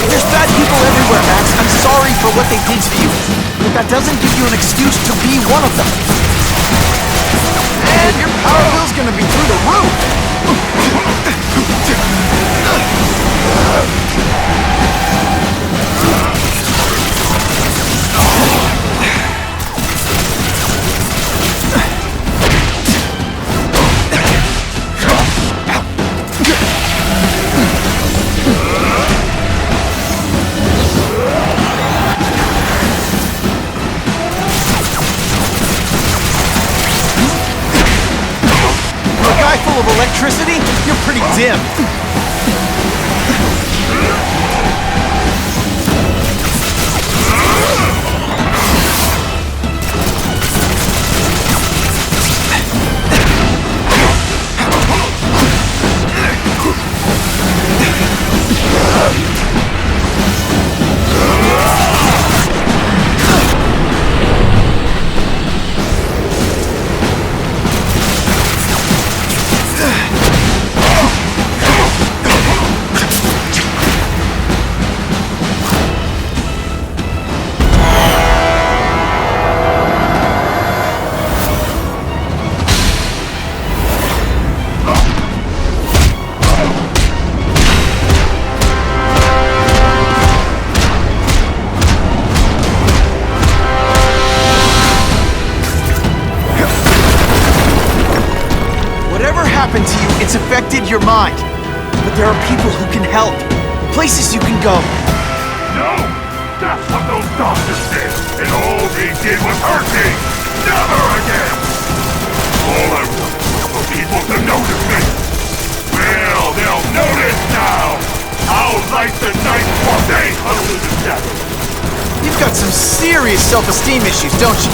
There's bad people everywhere, Max. I'm sorry for what they did to you, but that doesn't give you an excuse to be one of them. And your power bill's gonna be through the roof. Full of electricity? You're pretty dim. To you, it's affected your mind. But there are people who can help. Places you can go. No! That's what those doctors did! And all they did was hurt me! Never again! All I want is for people to notice me! Well, they'll notice now! I'll light the night before they huddle in the shadows! You've got some serious self-esteem issues, don't you?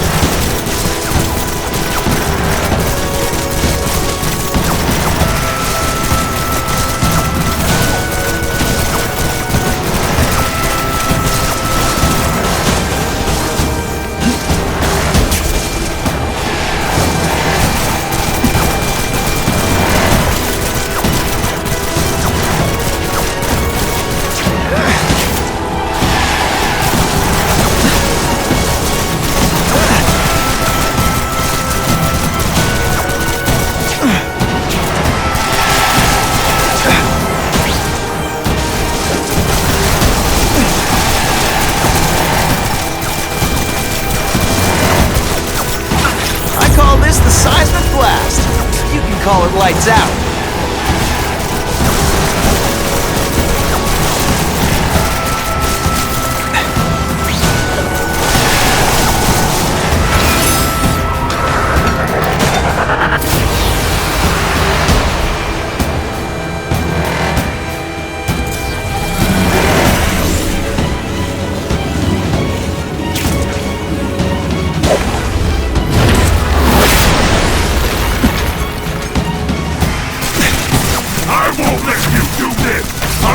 The seismic blast. You can call it lights out.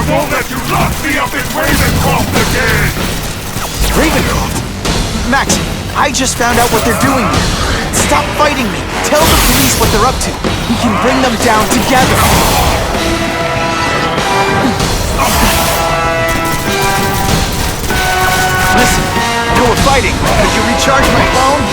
won't let you lock me up in Ravencroft again! Ravencroft? Max, I just found out what they're doing here. Stop fighting me. Tell the police what they're up to. We can bring them down together. Listen, I know we're fighting. Could you recharge my phone?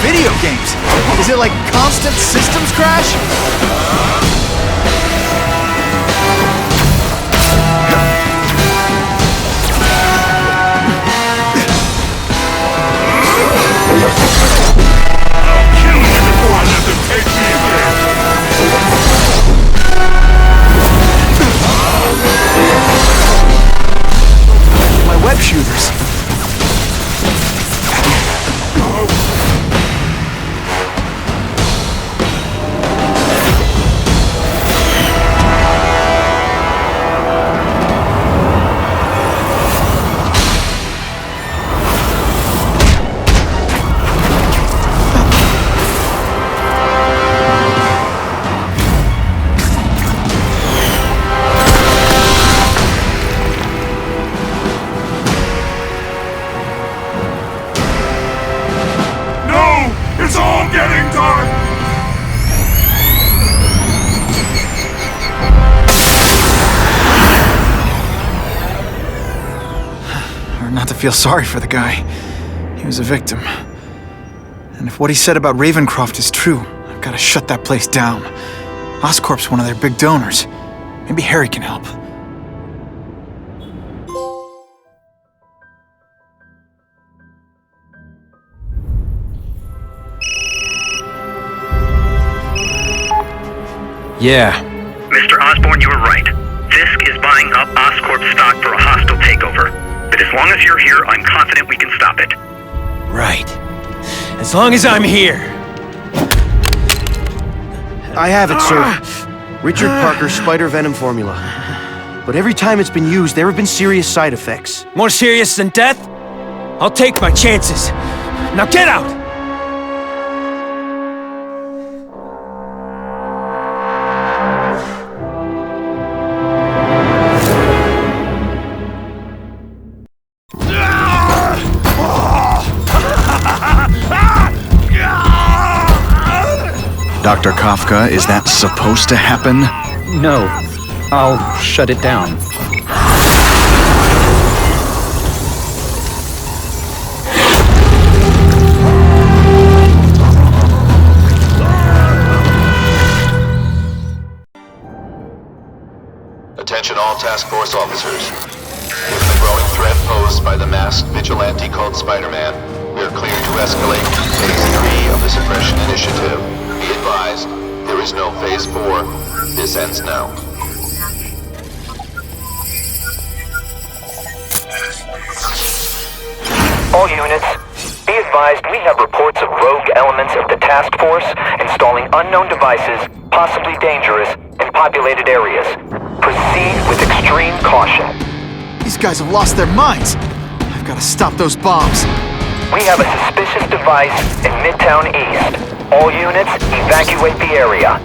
Video games. Is it like constant systems crash? I'll kill you before I let them take me again. My web shooters. Not to feel sorry for the guy. He was a victim. And if what he said about Ravencroft is true, I've got to shut that place down. Oscorp's one of their big donors. Maybe Harry can help. Yeah. Mr. Osborn, you were right. Fisk is buying up Oscorp stock for a hostile takeover. But as long as you're here, I'm confident we can stop it. Right. As long as I'm here. I have it, sir. Richard Parker's spider venom formula. But every time it's been used, there have been serious side effects. More serious than death? I'll take my chances. Now get out! Dr. Kafka, is that supposed to happen? No. I'll shut it down. Attention all task force officers. Given the growing threat posed by the masked vigilante called Spider-Man, we are cleared to escalate Phase 3 of the Suppression Initiative. Be advised, there is no Phase 4. This ends now. All units, be advised we have reports of rogue elements of the task force installing unknown devices, possibly dangerous, in populated areas. Proceed with extreme caution. These guys have lost their minds. I've got to stop those bombs. We have a suspicious device in Midtown East. All units, evacuate the area.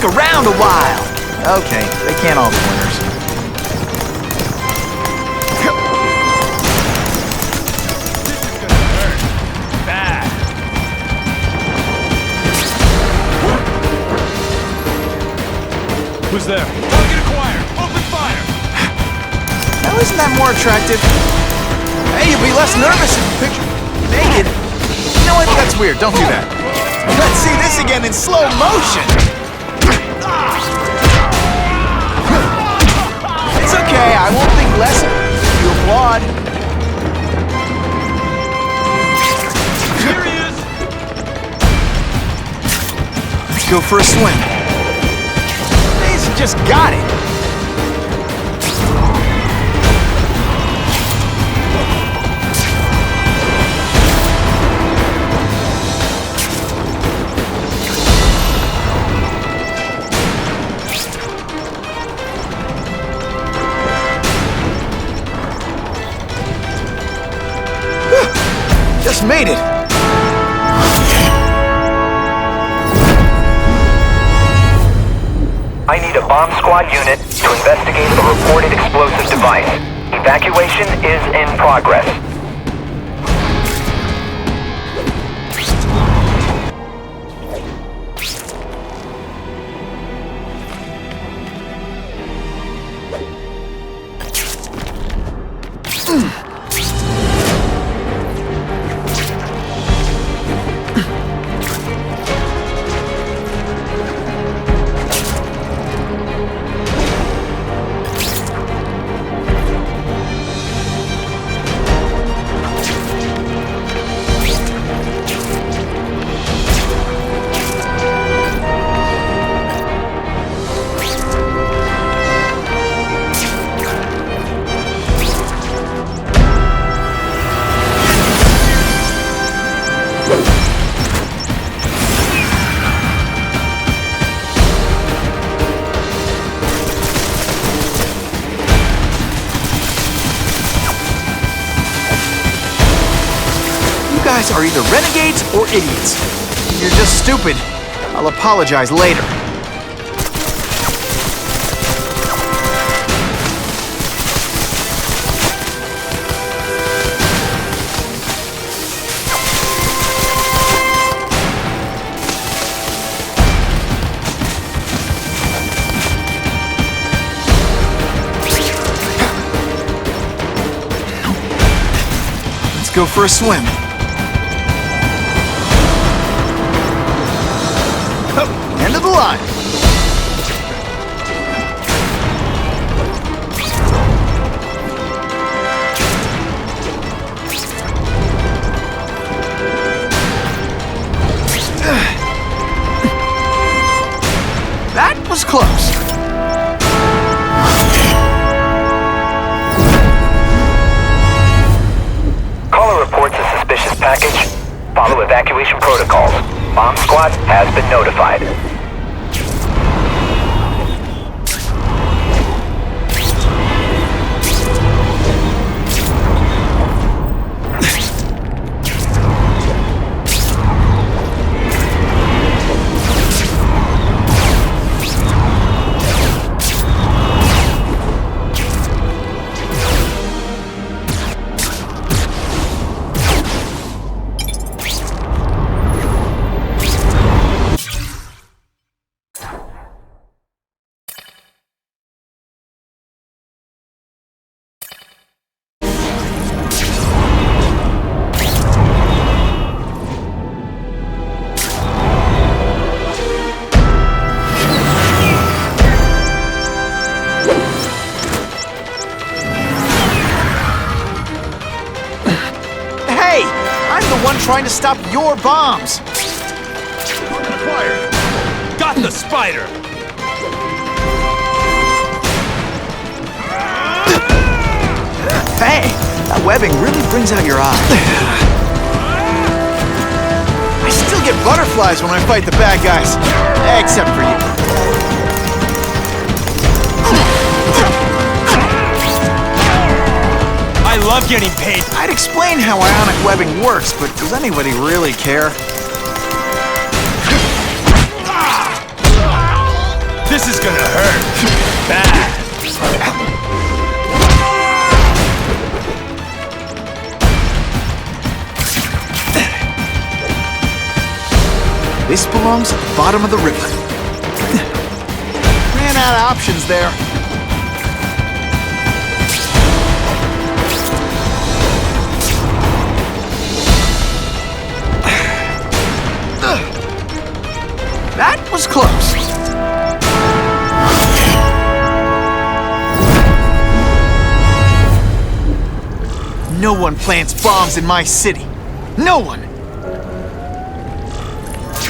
stick around a while. Okay, they can't all be winners. Bad. Who's there? Target acquired. Open fire. Now isn't that more attractive? Hey, you'll be less nervous if you picture naked. You know what? That's weird. Don't do that. Let's see this again in slow motion. It's okay. I won't think less of it if you applaud. Here he is. Let's go for a swim. Daisy just got it. Just made it. I need a bomb squad unit to investigate a reported explosive device. Evacuation is in progress. You guys are either renegades or idiots. You're just stupid. I'll apologize later. Let's go for a swim. End of the line. That was close. Caller reports a suspicious package. Follow evacuation protocols. Bomb squad has been notified. Trying to stop your bombs. Acquired. Got the spider. Hey, that webbing really brings out your eye. I still get butterflies when I fight the bad guys, except for you. I love getting paid. I'd explain how ionic webbing works, but does anybody really care? This is gonna hurt. Bad. This belongs at the bottom of the river. Ran out of options there. That was close. No one plants bombs in my city. No one!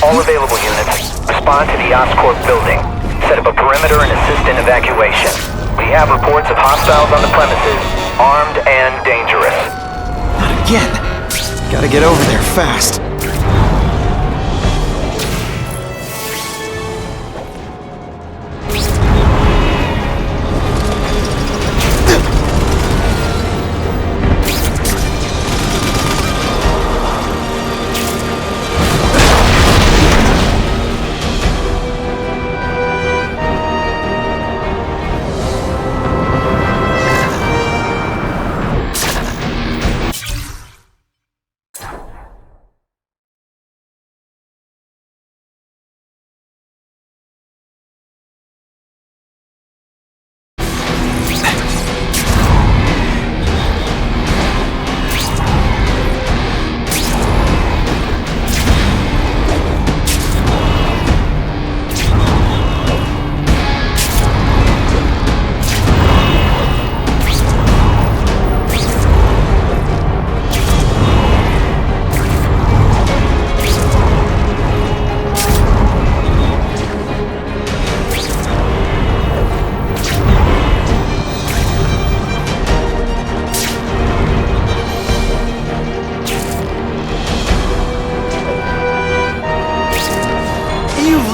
All available units, respond to the Oscorp building. Set up a perimeter and assist in evacuation. We have reports of hostiles on the premises, armed and dangerous. Not again. Gotta get over there fast.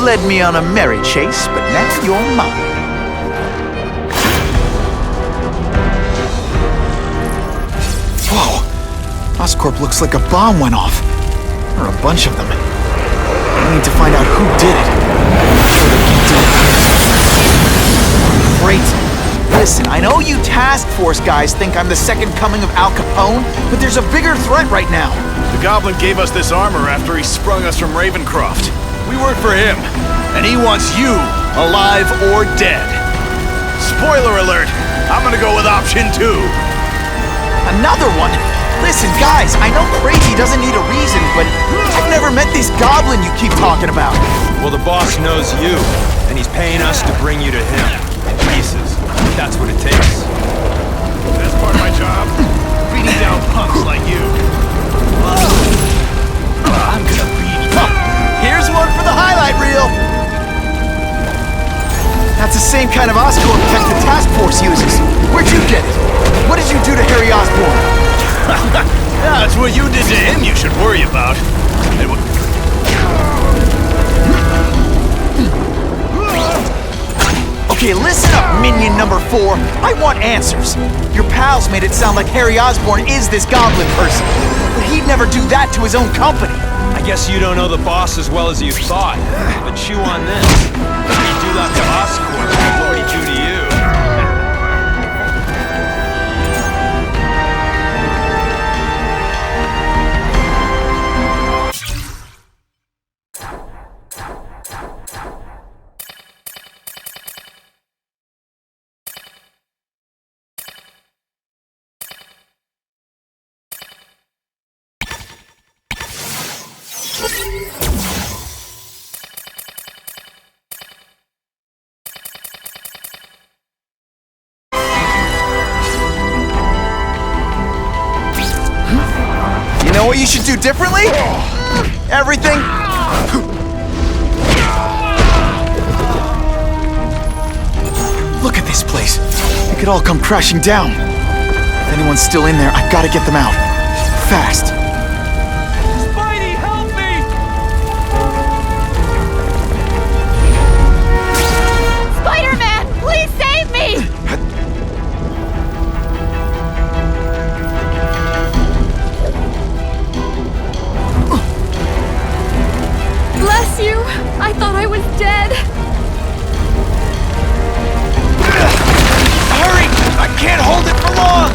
Led me on a merry chase, but now you're mine. Whoa! Oscorp looks like a bomb went off. Or a bunch of them. I need to find out who did it. Great. Listen, I know you task force guys think I'm the second coming of Al Capone, but there's a bigger threat right now. The Goblin gave us this armor after he sprung us from Ravencroft. We work for him, and he wants you alive or dead. Spoiler alert, I'm gonna go with option 2. Another one? Listen, guys, I know crazy doesn't need a reason, but I've never met this Goblin you keep talking about. Well, the boss knows you, and he's paying us to bring you to him. In pieces. That's what it takes. That's part of my job. Beating down punks like you. I'm gonna beat you. Here's one for the highlight reel. That's the same kind of Oscorp tech the task force uses. Where'd you get it? What did you do to Harry Osborn? Yeah, it's what you did to him you should worry about. Okay, listen up, minion number 4. I want answers. Your pals made it sound like Harry Osborn is this Goblin person, but he'd never do that to his own company. I guess you don't know the boss as well as you thought. But chew on this. If you do that to Oscorp, what would he do to you? You know what you should do differently? Everything? Look at this place. It could all come crashing down. If anyone's still in there, I've got to get them out. Fast. Spidey, help me! Spider-Man, please save me! Bless you. I thought I was dead. can't hold it for long!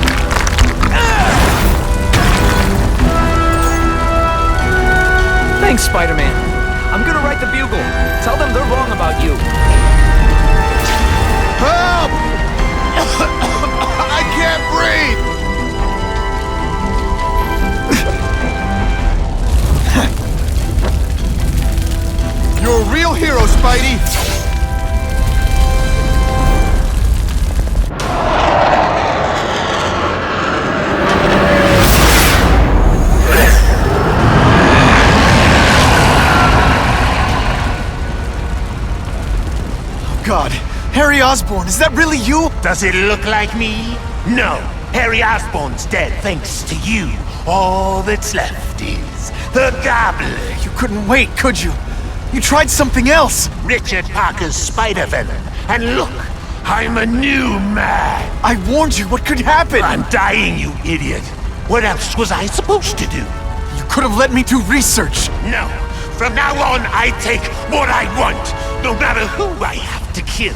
Thanks, Spider-Man. I'm gonna write the Bugle. Tell them they're wrong about you. Help! I can't breathe! You're a real hero, Spidey! God, Harry Osborn, is that really you? Does it look like me? No. Harry Osborn's dead thanks to you. All that's left is the Goblin. You couldn't wait, could you? You tried something else. Richard Parker's Spider-Venom. And look, I'm a new man. I warned you, what could happen? I'm dying, you idiot. What else was I supposed to do? You could have let me do research. No. From now on, I take what I want, no matter who I have to kill.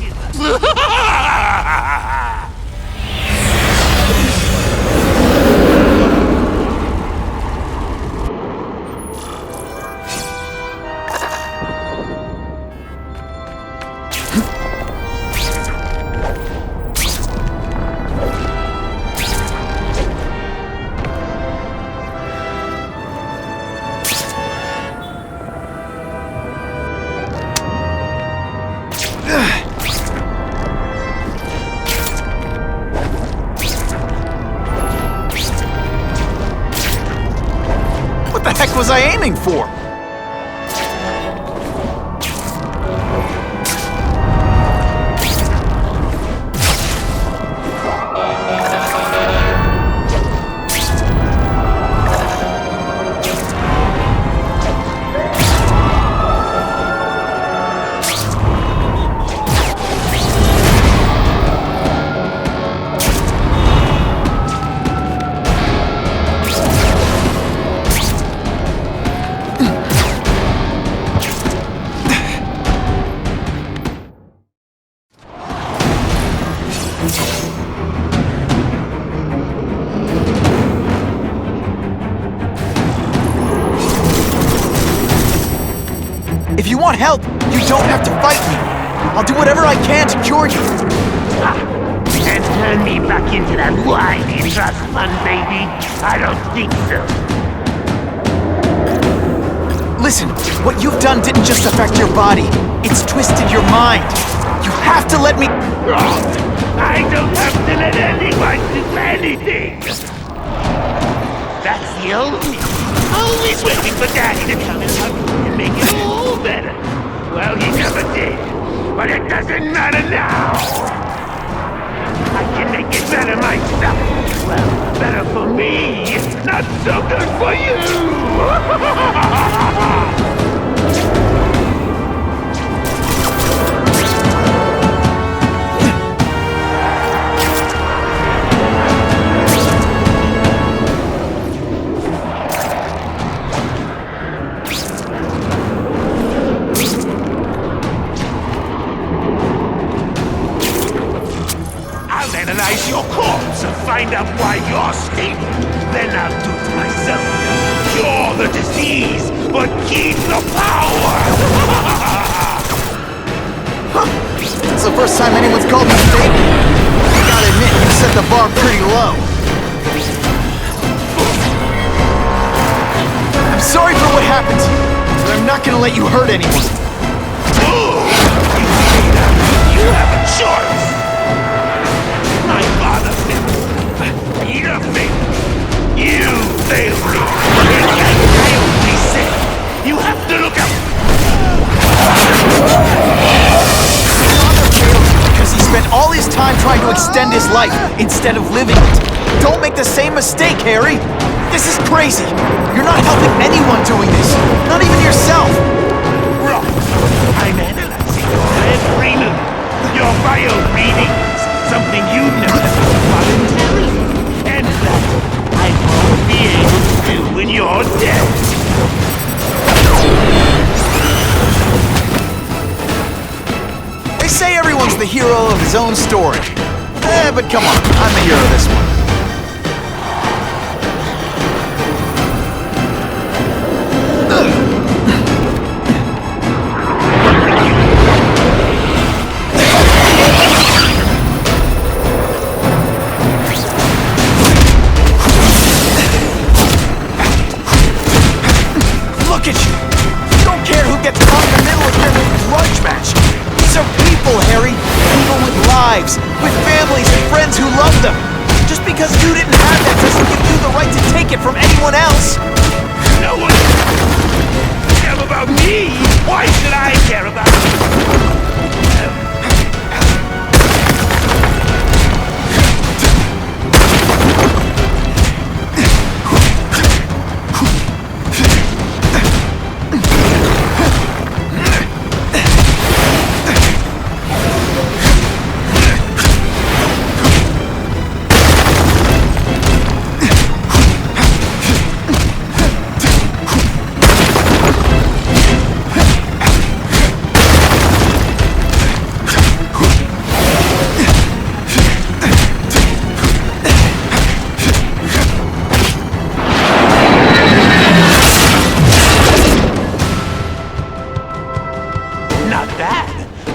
What the heck was I aiming for? If you want help, you don't have to fight me. I'll do whatever I can to cure you. And turn me back into that whiny trust fund, baby? I don't think so. Listen, what you've done didn't just affect your body. It's twisted your mind. You have to let me... I don't have to let anyone do anything. That's the only... Always waiting for Daddy to come and hug me and make it all better. Well, he never did. But it doesn't matter now. I can make it better myself. Well, better for me. Not so good for you. Analyze your corpse and find out why you're stable. Then I'll do it myself. Cure the disease, but keep the power! It's the first time anyone's called me stable. I gotta admit, you set the bar pretty low. I'm sorry for what happened to you, but I'm not gonna let you hurt anyone. You have a choice! My father failed me. Peter failed me. You failed me. I only said you have to look out. Father failed because he spent all his time trying to extend his life instead of living it. Don't make the same mistake, Harry. This is crazy. You're not helping anyone doing this. Not even yourself. Wrong. I'm analyzing every move. Your bio readings. Something you never do voluntarily. And that I won't be able to do when you're dead. They say everyone's the hero of his own story. But come on, I'm the hero of this one. Look at you! You don't care who gets caught in the middle of your grudge match. These are people, Harry. People with lives, with families and friends who love them. Just because you didn't have that doesn't give you the right to take it from anyone else. No one cares about me. Why should I care about you?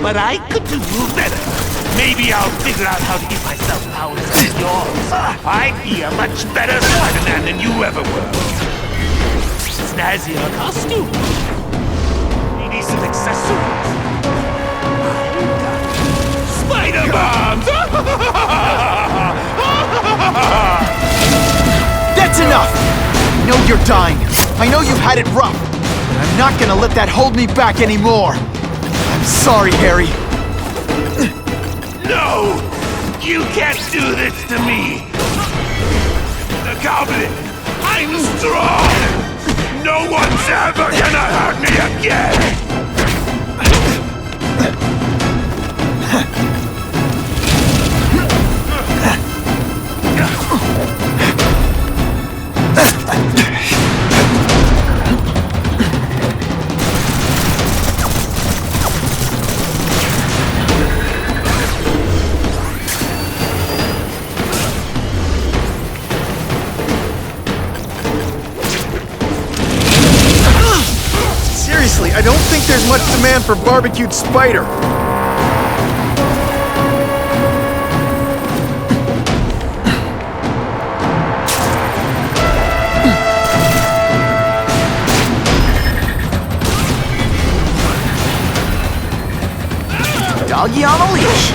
But I could do better. Maybe I'll figure out how to give myself powers like yours. I'd be a much better Spider-Man than you ever were. Snazzier costume. Maybe some accessories. I've got Spider-Bombs! That's enough! I know you're dying. I know you've had it rough. But I'm not gonna let that hold me back anymore. I'm sorry, Harry. No! You can't do this to me! The Goblin! I'm strong! No one's ever gonna hurt me again! I don't think there's much demand for barbecued spider. Doggy on a leash.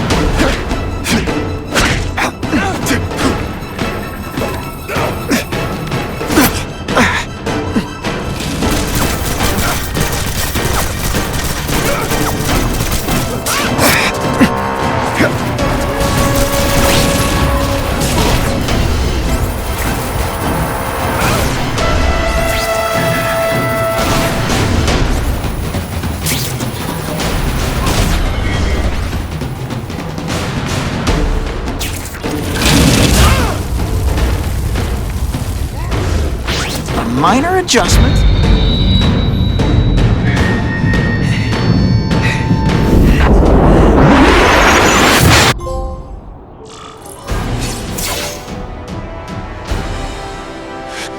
Minor adjustment.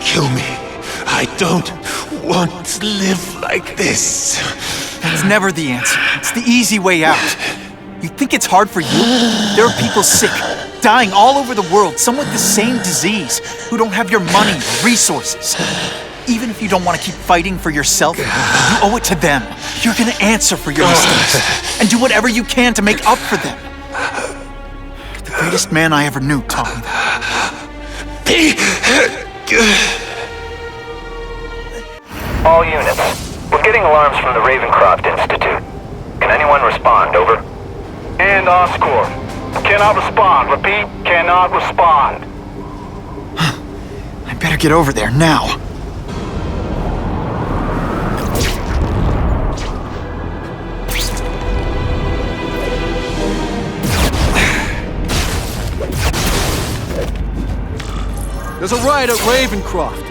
Kill me. I don't want to live like this. That's never the answer. It's the easy way out. You think it's hard for you? There are people sick, dying all over the world, some with the same disease, who don't have your money or resources. Even if you don't want to keep fighting for yourself, you owe it to them. You're gonna answer for your mistakes, and do whatever you can to make up for them. The greatest man I ever knew taught me that. All units, we're getting alarms from the Ravencroft Institute. Can anyone respond, over? And Oscorp. Cannot respond. Repeat, cannot respond. I better get over there now. There's a riot at Ravencroft.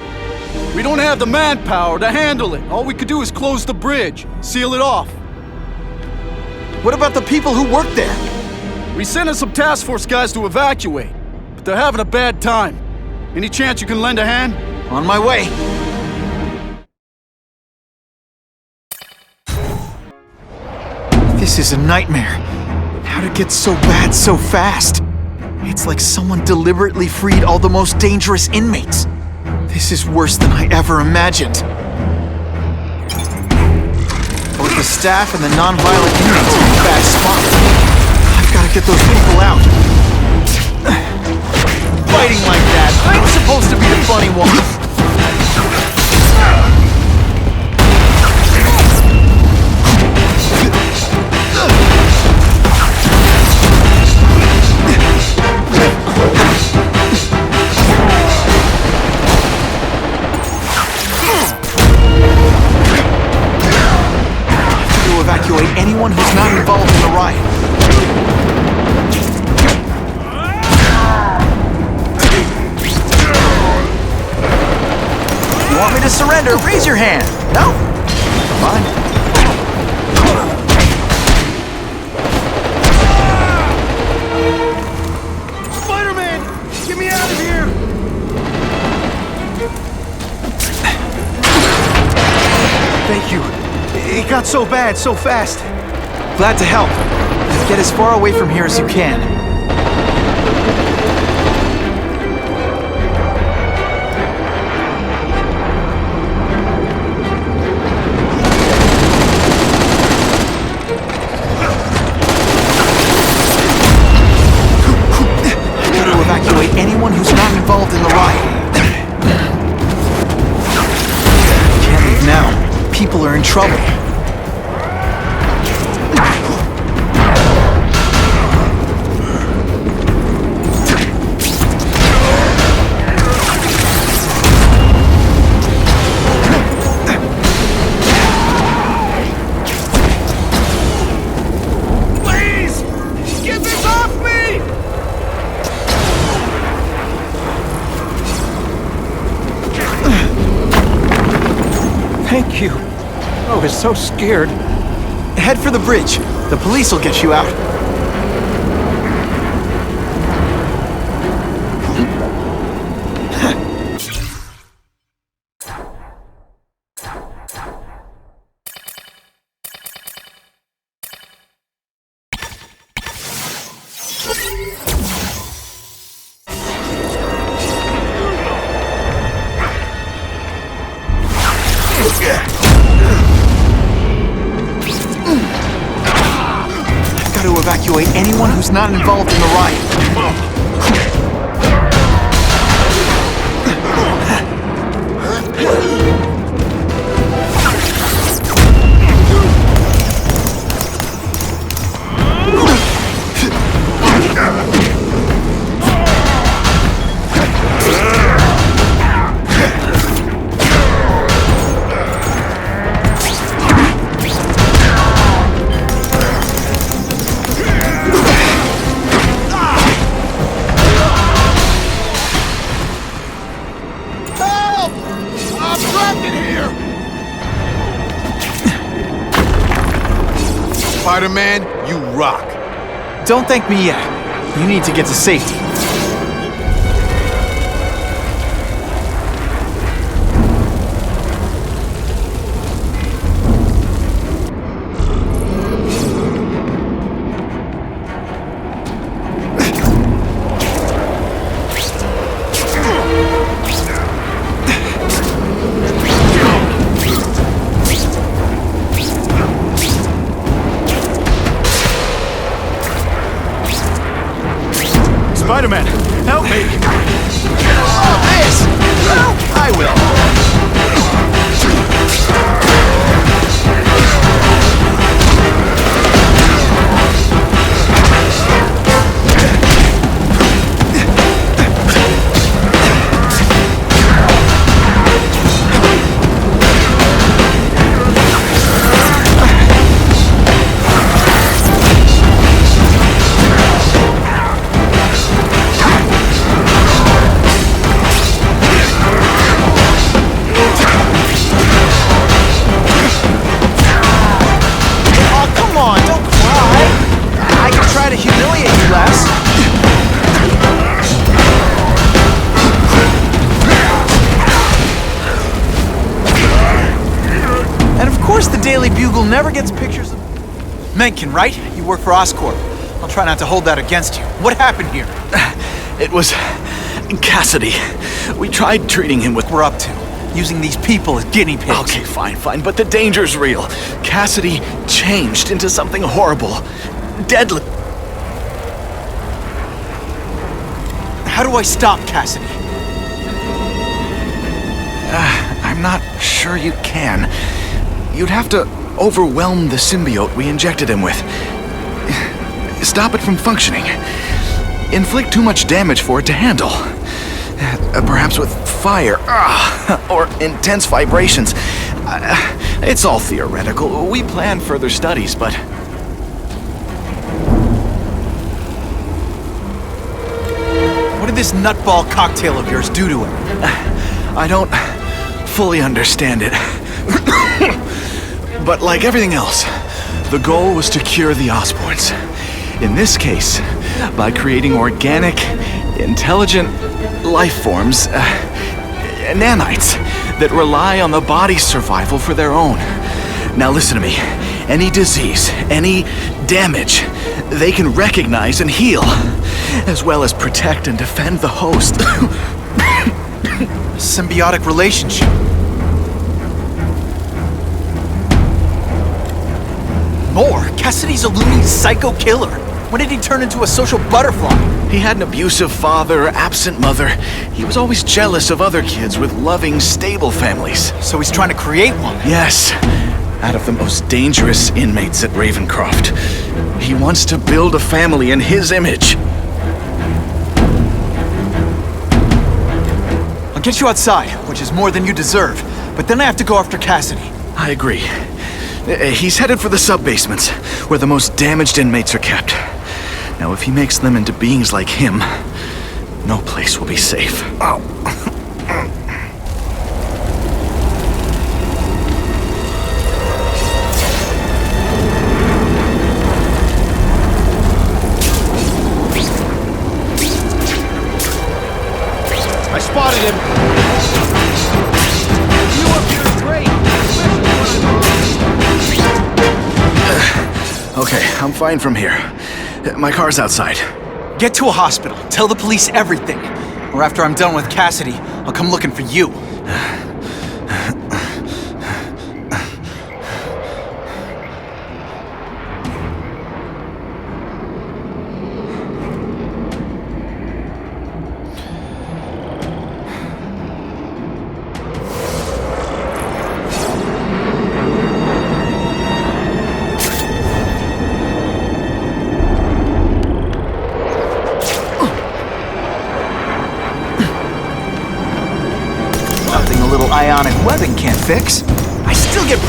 We don't have the manpower to handle it. All we could do is close the bridge, seal it off. What about the people who work there? We sent in some task force guys to evacuate, but they're having a bad time. Any chance you can lend a hand? On my way. This is a nightmare. How'd it get so bad so fast? It's like someone deliberately freed all the most dangerous inmates. This is worse than I ever imagined. Both the staff and the non-violent inmates are in a bad spot. I've got to get those people out. Fighting like that, I'm supposed to be the funny one. Evacuate anyone who's not involved in the riot. You want me to surrender? Raise your hand. No? Fine. Spider-Man! Get me out of here! Thank you. It got so bad, so fast. Glad to help. Get as far away from here as you can. I gotta evacuate anyone who's not involved in the riot. Can't leave now. People are in trouble. Thank you. I was so scared. Head for the bridge. The police will get you out. I've got to evacuate anyone who's not involved in the riot. Spider-Man, you rock. Don't thank me yet. You need to get to safety. Spider-Man, help me! This! Well, I will. never gets pictures of... Mencken, right? You work for Oscorp. I'll try not to hold that against you. What happened here? It was... Cassidy. We tried treating him with... We're up to. Using these people as guinea pigs. Okay, fine, but the danger's real. Cassidy changed into something horrible. Deadly. How do I stop Cassidy? I'm not sure you can. You'd have to overwhelm the symbiote we injected him with. Stop it from functioning. Inflict too much damage for it to handle. Perhaps with fire, or intense vibrations. It's all theoretical. We plan further studies, but... What did this nutball cocktail of yours do to him? I don't fully understand it. But like everything else, the goal was to cure the Osborns. In this case, by creating organic, intelligent life forms, nanites, that rely on the body's survival for their own. Now listen to me. Any disease, any damage, they can recognize and heal, as well as protect and defend the host. Symbiotic relationship. More? Cassidy's a loony psycho killer. When did he turn into a social butterfly? He had an abusive father, absent mother. He was always jealous of other kids with loving, stable families. So he's trying to create one? Yes. Out of the most dangerous inmates at Ravencroft. He wants to build a family in his image. I'll get you outside, which is more than you deserve. But then I have to go after Cassidy. I agree. He's headed for the sub-basements, where the most damaged inmates are kept. Now, if he makes them into beings like him, no place will be safe. Oh. I spotted him. You up here is great. Okay, I'm fine from here. My car's outside. Get to a hospital. Tell the police everything. Or after I'm done with Cassidy, I'll come looking for you. Ionic webbing can't fix. I still get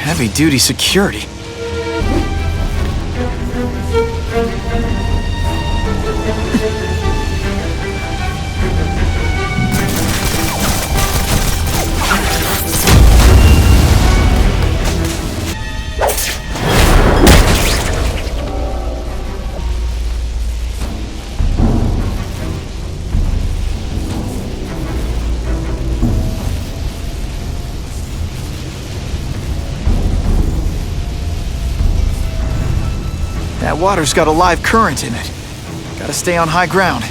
heavy-duty security. That water's got a live current in it. Gotta stay on high ground.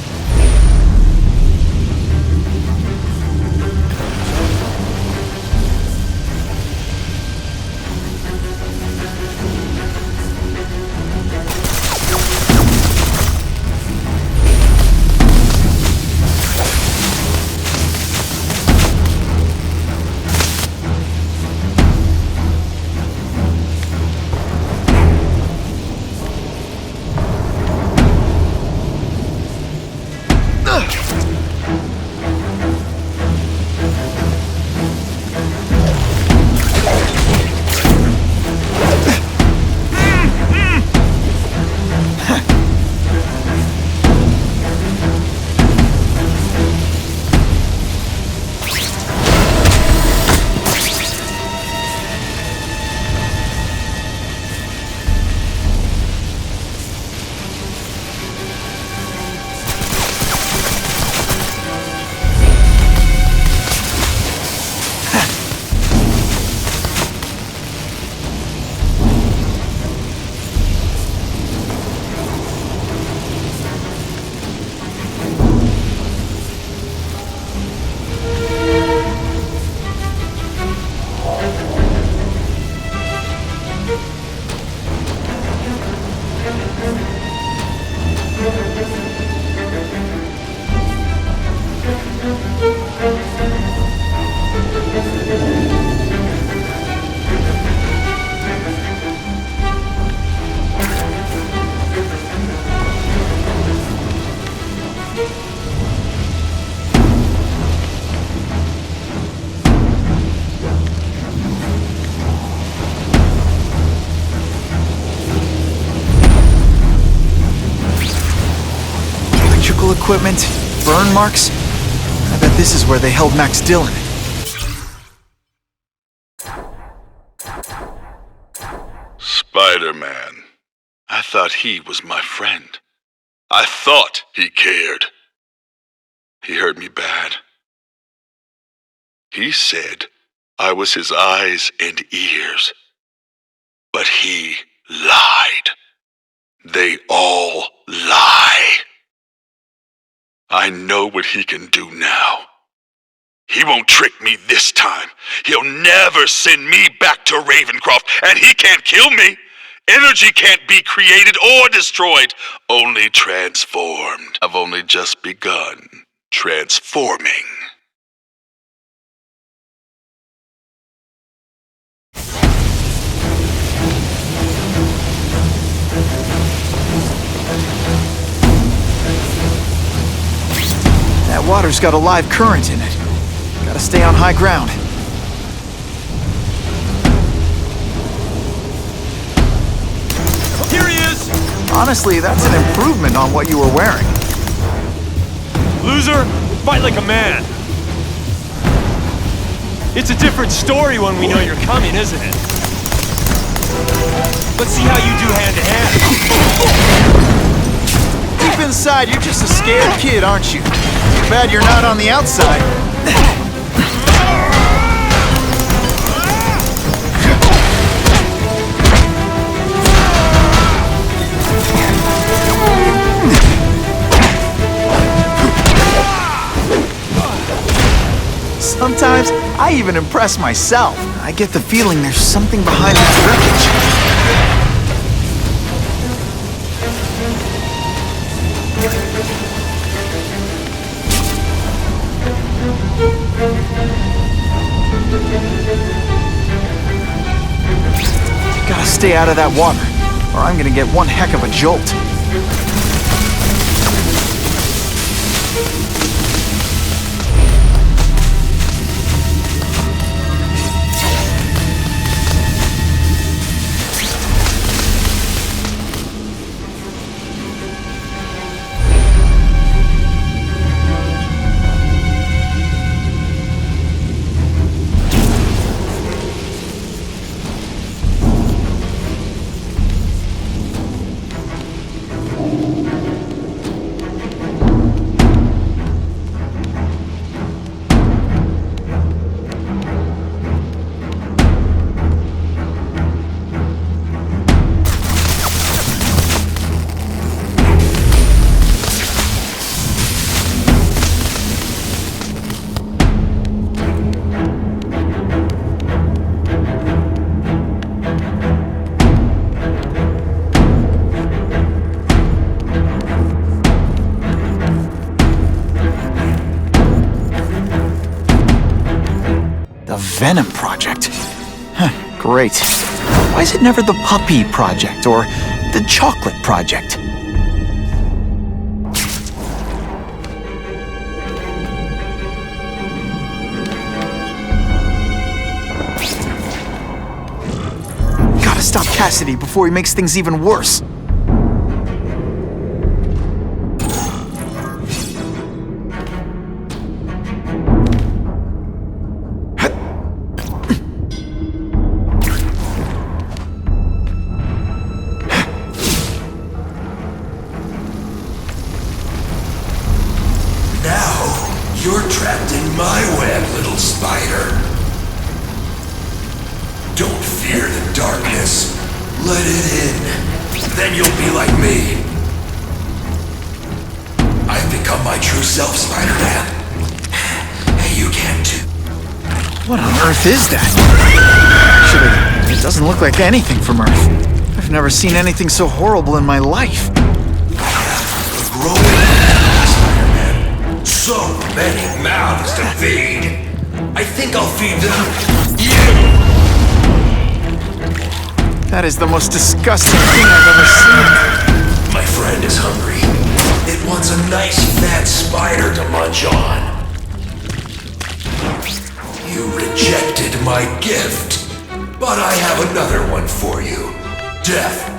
medical equipment, burn marks. I bet this is where they held Max Dillon. Spider-Man. I thought he was my friend. I thought he cared. He hurt me bad. He said I was his eyes and ears. But he lied. They all lie. I know what he can do now. He won't trick me this time. He'll never send me back to Ravencroft, and he can't kill me. Energy can't be created or destroyed, only transformed. I've only just begun transforming. That water's got a live current in it. Gotta stay on high ground. Here he is! Honestly, that's an improvement on what you were wearing. Loser, fight like a man. It's a different story when we know you're coming, isn't it? Let's see how you do hand-to-hand. Deep inside, you're just a scared kid, aren't you? Too bad you're not on the outside. Sometimes, I even impress myself. I get the feeling there's something behind this wreckage. Gotta stay out of that water, or I'm gonna get one heck of a jolt. Venom Project. Huh, great. Why is it never the Puppy Project or the Chocolate Project? Gotta stop Cassidy before he makes things even worse. You're trapped in my web, little spider. Don't fear the darkness. Let it in. Then you'll be like me. I've become my true self, Spider-Man. Hey, you can too. What on earth is that? Actually, it doesn't look like anything from Earth. I've never seen anything so horrible in my life. So many mouths to feed. I think I'll feed them you. That is the most disgusting thing I've ever seen. My friend is hungry. It wants a nice fat spider to munch on. You rejected my gift, but I have another one for you. Death.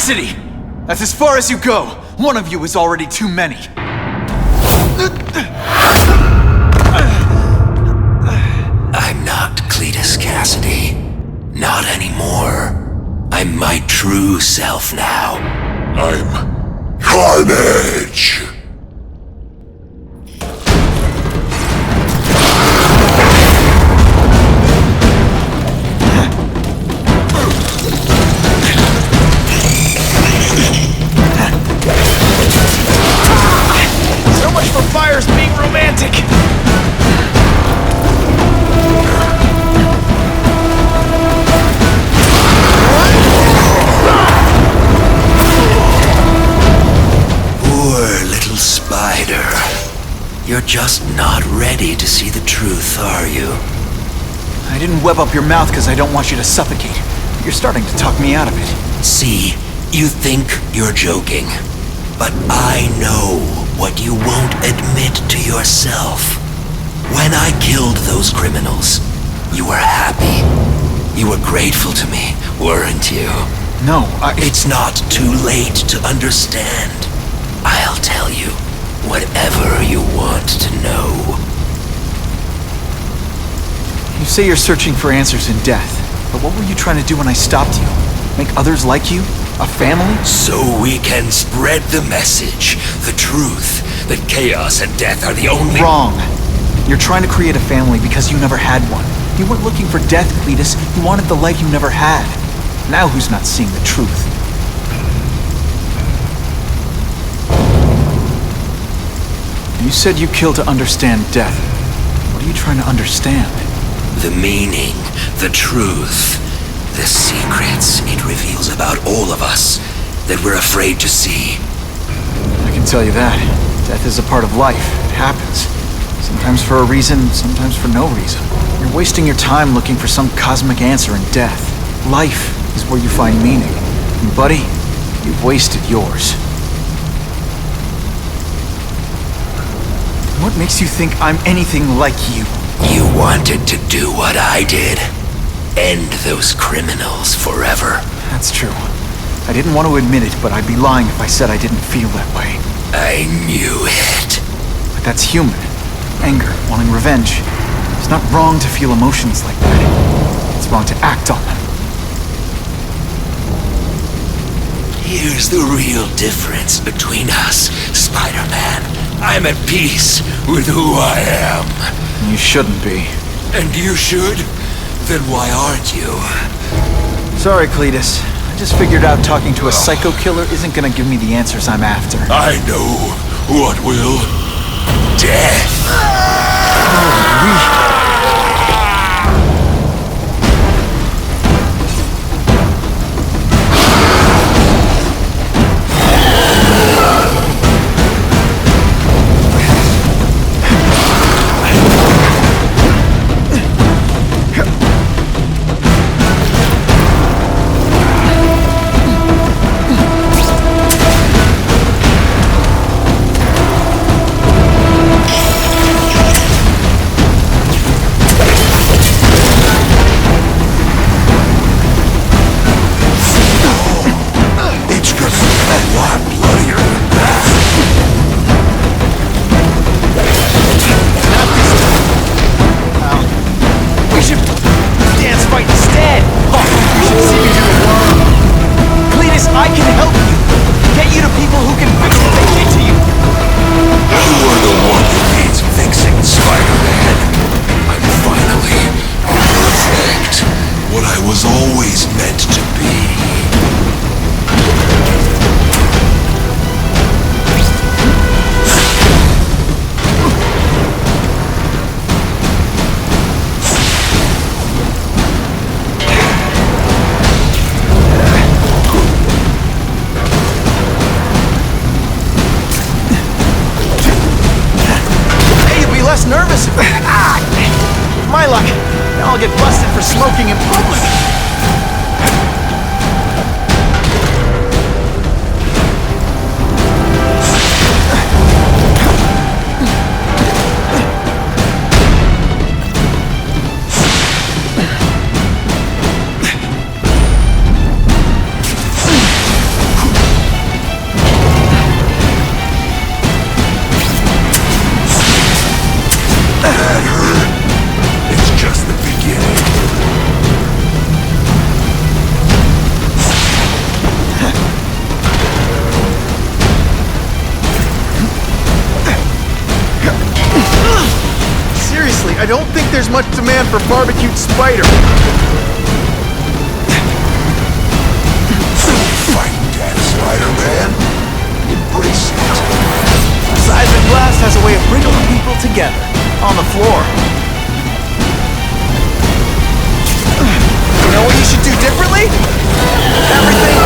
Cassidy! That's as far as you go. One of you is already too many. I'm not Cletus Cassidy. Not anymore. I'm my true self now. I'm Carnage! So much for fires being romantic! Poor little spider. You're just not ready to see the truth, are you? I didn't web up your mouth because I don't want you to suffocate. You're starting to talk me out of it. See, you think you're joking. But I know what you won't admit to yourself. When I killed those criminals, you were happy. You were grateful to me, weren't you? No, It's not too late to understand. I'll tell you whatever you want to know. You say you're searching for answers in death, but what were you trying to do when I stopped you? Make others like you? A family? So we can spread the message, the truth, that chaos and death are the only— Wrong. You're trying to create a family because you never had one. You weren't looking for death, Cletus. You wanted the life you never had. Now who's not seeing the truth? You said you kill to understand death. What are you trying to understand? The meaning, the truth, the secrets it reveals about all of us that we're afraid to see. I can tell you that. Death is a part of life. It happens. Sometimes for a reason, sometimes for no reason. You're wasting your time looking for some cosmic answer in death. Life is where you find meaning. And buddy, you've wasted yours. What makes you think I'm anything like you? You wanted to do what I did. End those criminals forever. That's true. I didn't want to admit it, but I'd be lying if I said I didn't feel that way. I knew it. But that's human. Anger, wanting revenge. It's not wrong to feel emotions like that. It's wrong to act on them. Here's the real difference between us, Spider-Man. I'm at peace with who I am. You shouldn't be. And you should? Then why aren't you? Sorry, Cletus. I just figured out talking to a psycho killer isn't gonna give me the answers I'm after. I know what will. Death. nervous. My luck. Now I'll get busted for smoking in public. Seriously, I don't think there's much demand for barbecued spider. Fight that Spider-Man. Embrace it. Seismic blast has a way of bringing people together. On the floor. You know what you should do differently? Everything...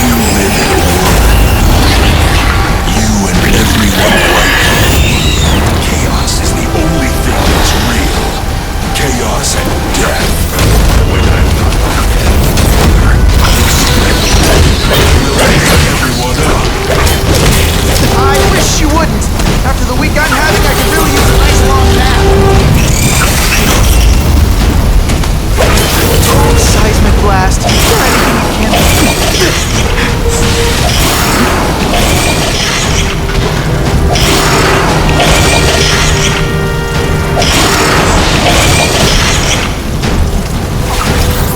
You live in a world. You and everyone like you. Chaos is the only thing that's real. Chaos and death. When I'm not everyone up. I wish you wouldn't. After the week I'm having, I could really use a nice long nap. Oh, seismic blast. Is there anything you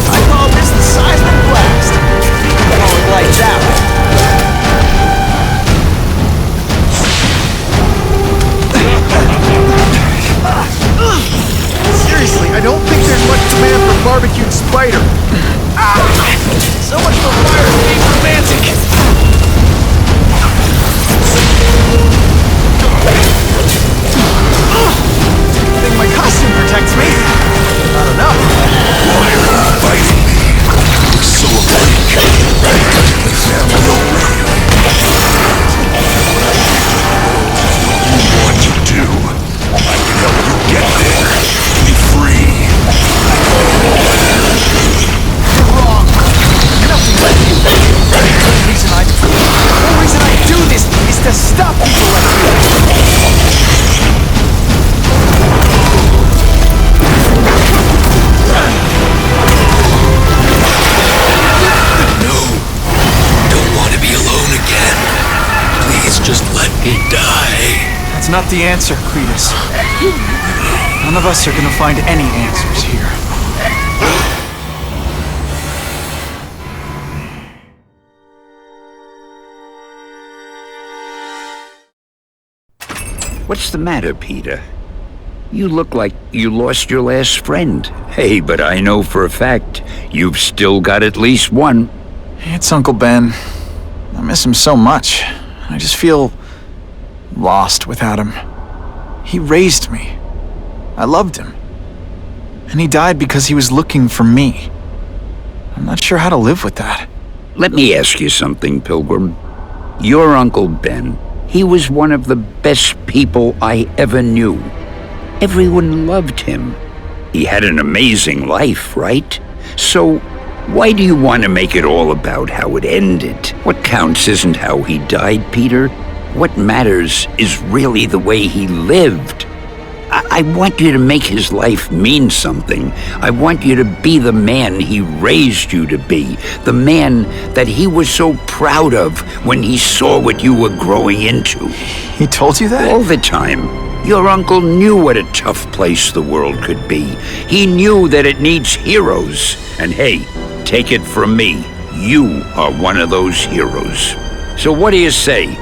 I call this the seismic blast. Call it like that. Seriously, I don't think there's much demand for barbecued spider. So much for fire being romantic. I think my costume protects me. I don't know. Why are you fighting me? You're so weak. The family already. You want to do? I can help you get there. Be free. You're wrong. Nothing like you. The whole reason I do this is to stop people like you. No. Don't want to be alone again. Please just let me die. That's not the answer, Cletus. None of us are gonna find any answers here. What's the matter, Peter? You look like you lost your last friend. Hey, but I know for a fact you've still got at least one. It's Uncle Ben. I miss him so much. I just feel lost without him. He raised me. I loved him. And he died because he was looking for me. I'm not sure how to live with that. Let me ask you something, Pilgrim. Your Uncle Ben, he was one of the best people I ever knew. Everyone loved him. He had an amazing life, right? So, why do you want to make it all about how it ended? What counts isn't how he died, Peter. What matters is really the way he lived. I want you to make his life mean something. I want you to be the man he raised you to be. The man that he was so proud of when he saw what you were growing into. He told you that? All the time. Your uncle knew what a tough place the world could be. He knew that it needs heroes. And hey, take it from me, you are one of those heroes. So what do you say?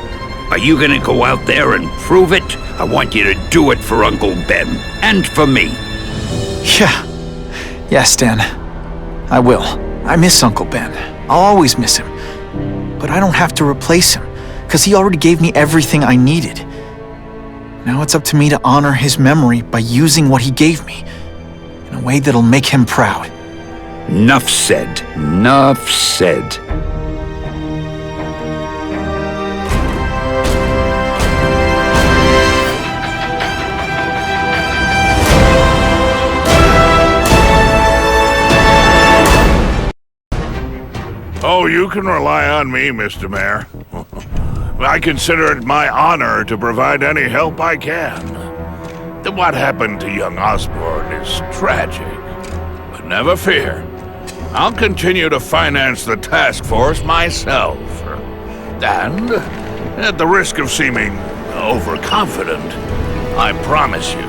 Are you gonna go out there and prove it? I want you to do it for Uncle Ben, and for me. Yeah. Yes, Stan. I will. I miss Uncle Ben. I'll always miss him. But I don't have to replace him, because he already gave me everything I needed. Now it's up to me to honor his memory by using what he gave me, in a way that'll make him proud. Nuff said. Nuff said. Oh, you can rely on me, Mr. Mayor. I consider it my honor to provide any help I can. What happened to young Osborn is tragic, but never fear. I'll continue to finance the task force myself. And, at the risk of seeming overconfident, I promise you,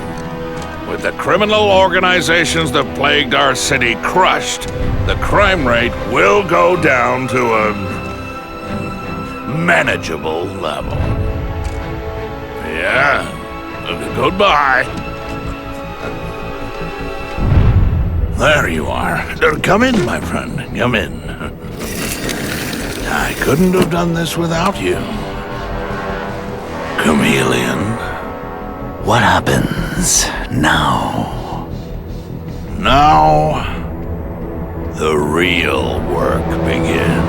with the criminal organizations that plagued our city crushed, the crime rate will go down to a manageable level. Yeah, Goodbye. There you are. Come in, my friend. Come in. I couldn't have done this without you. Chameleon. What happens now? Now, the real work begins.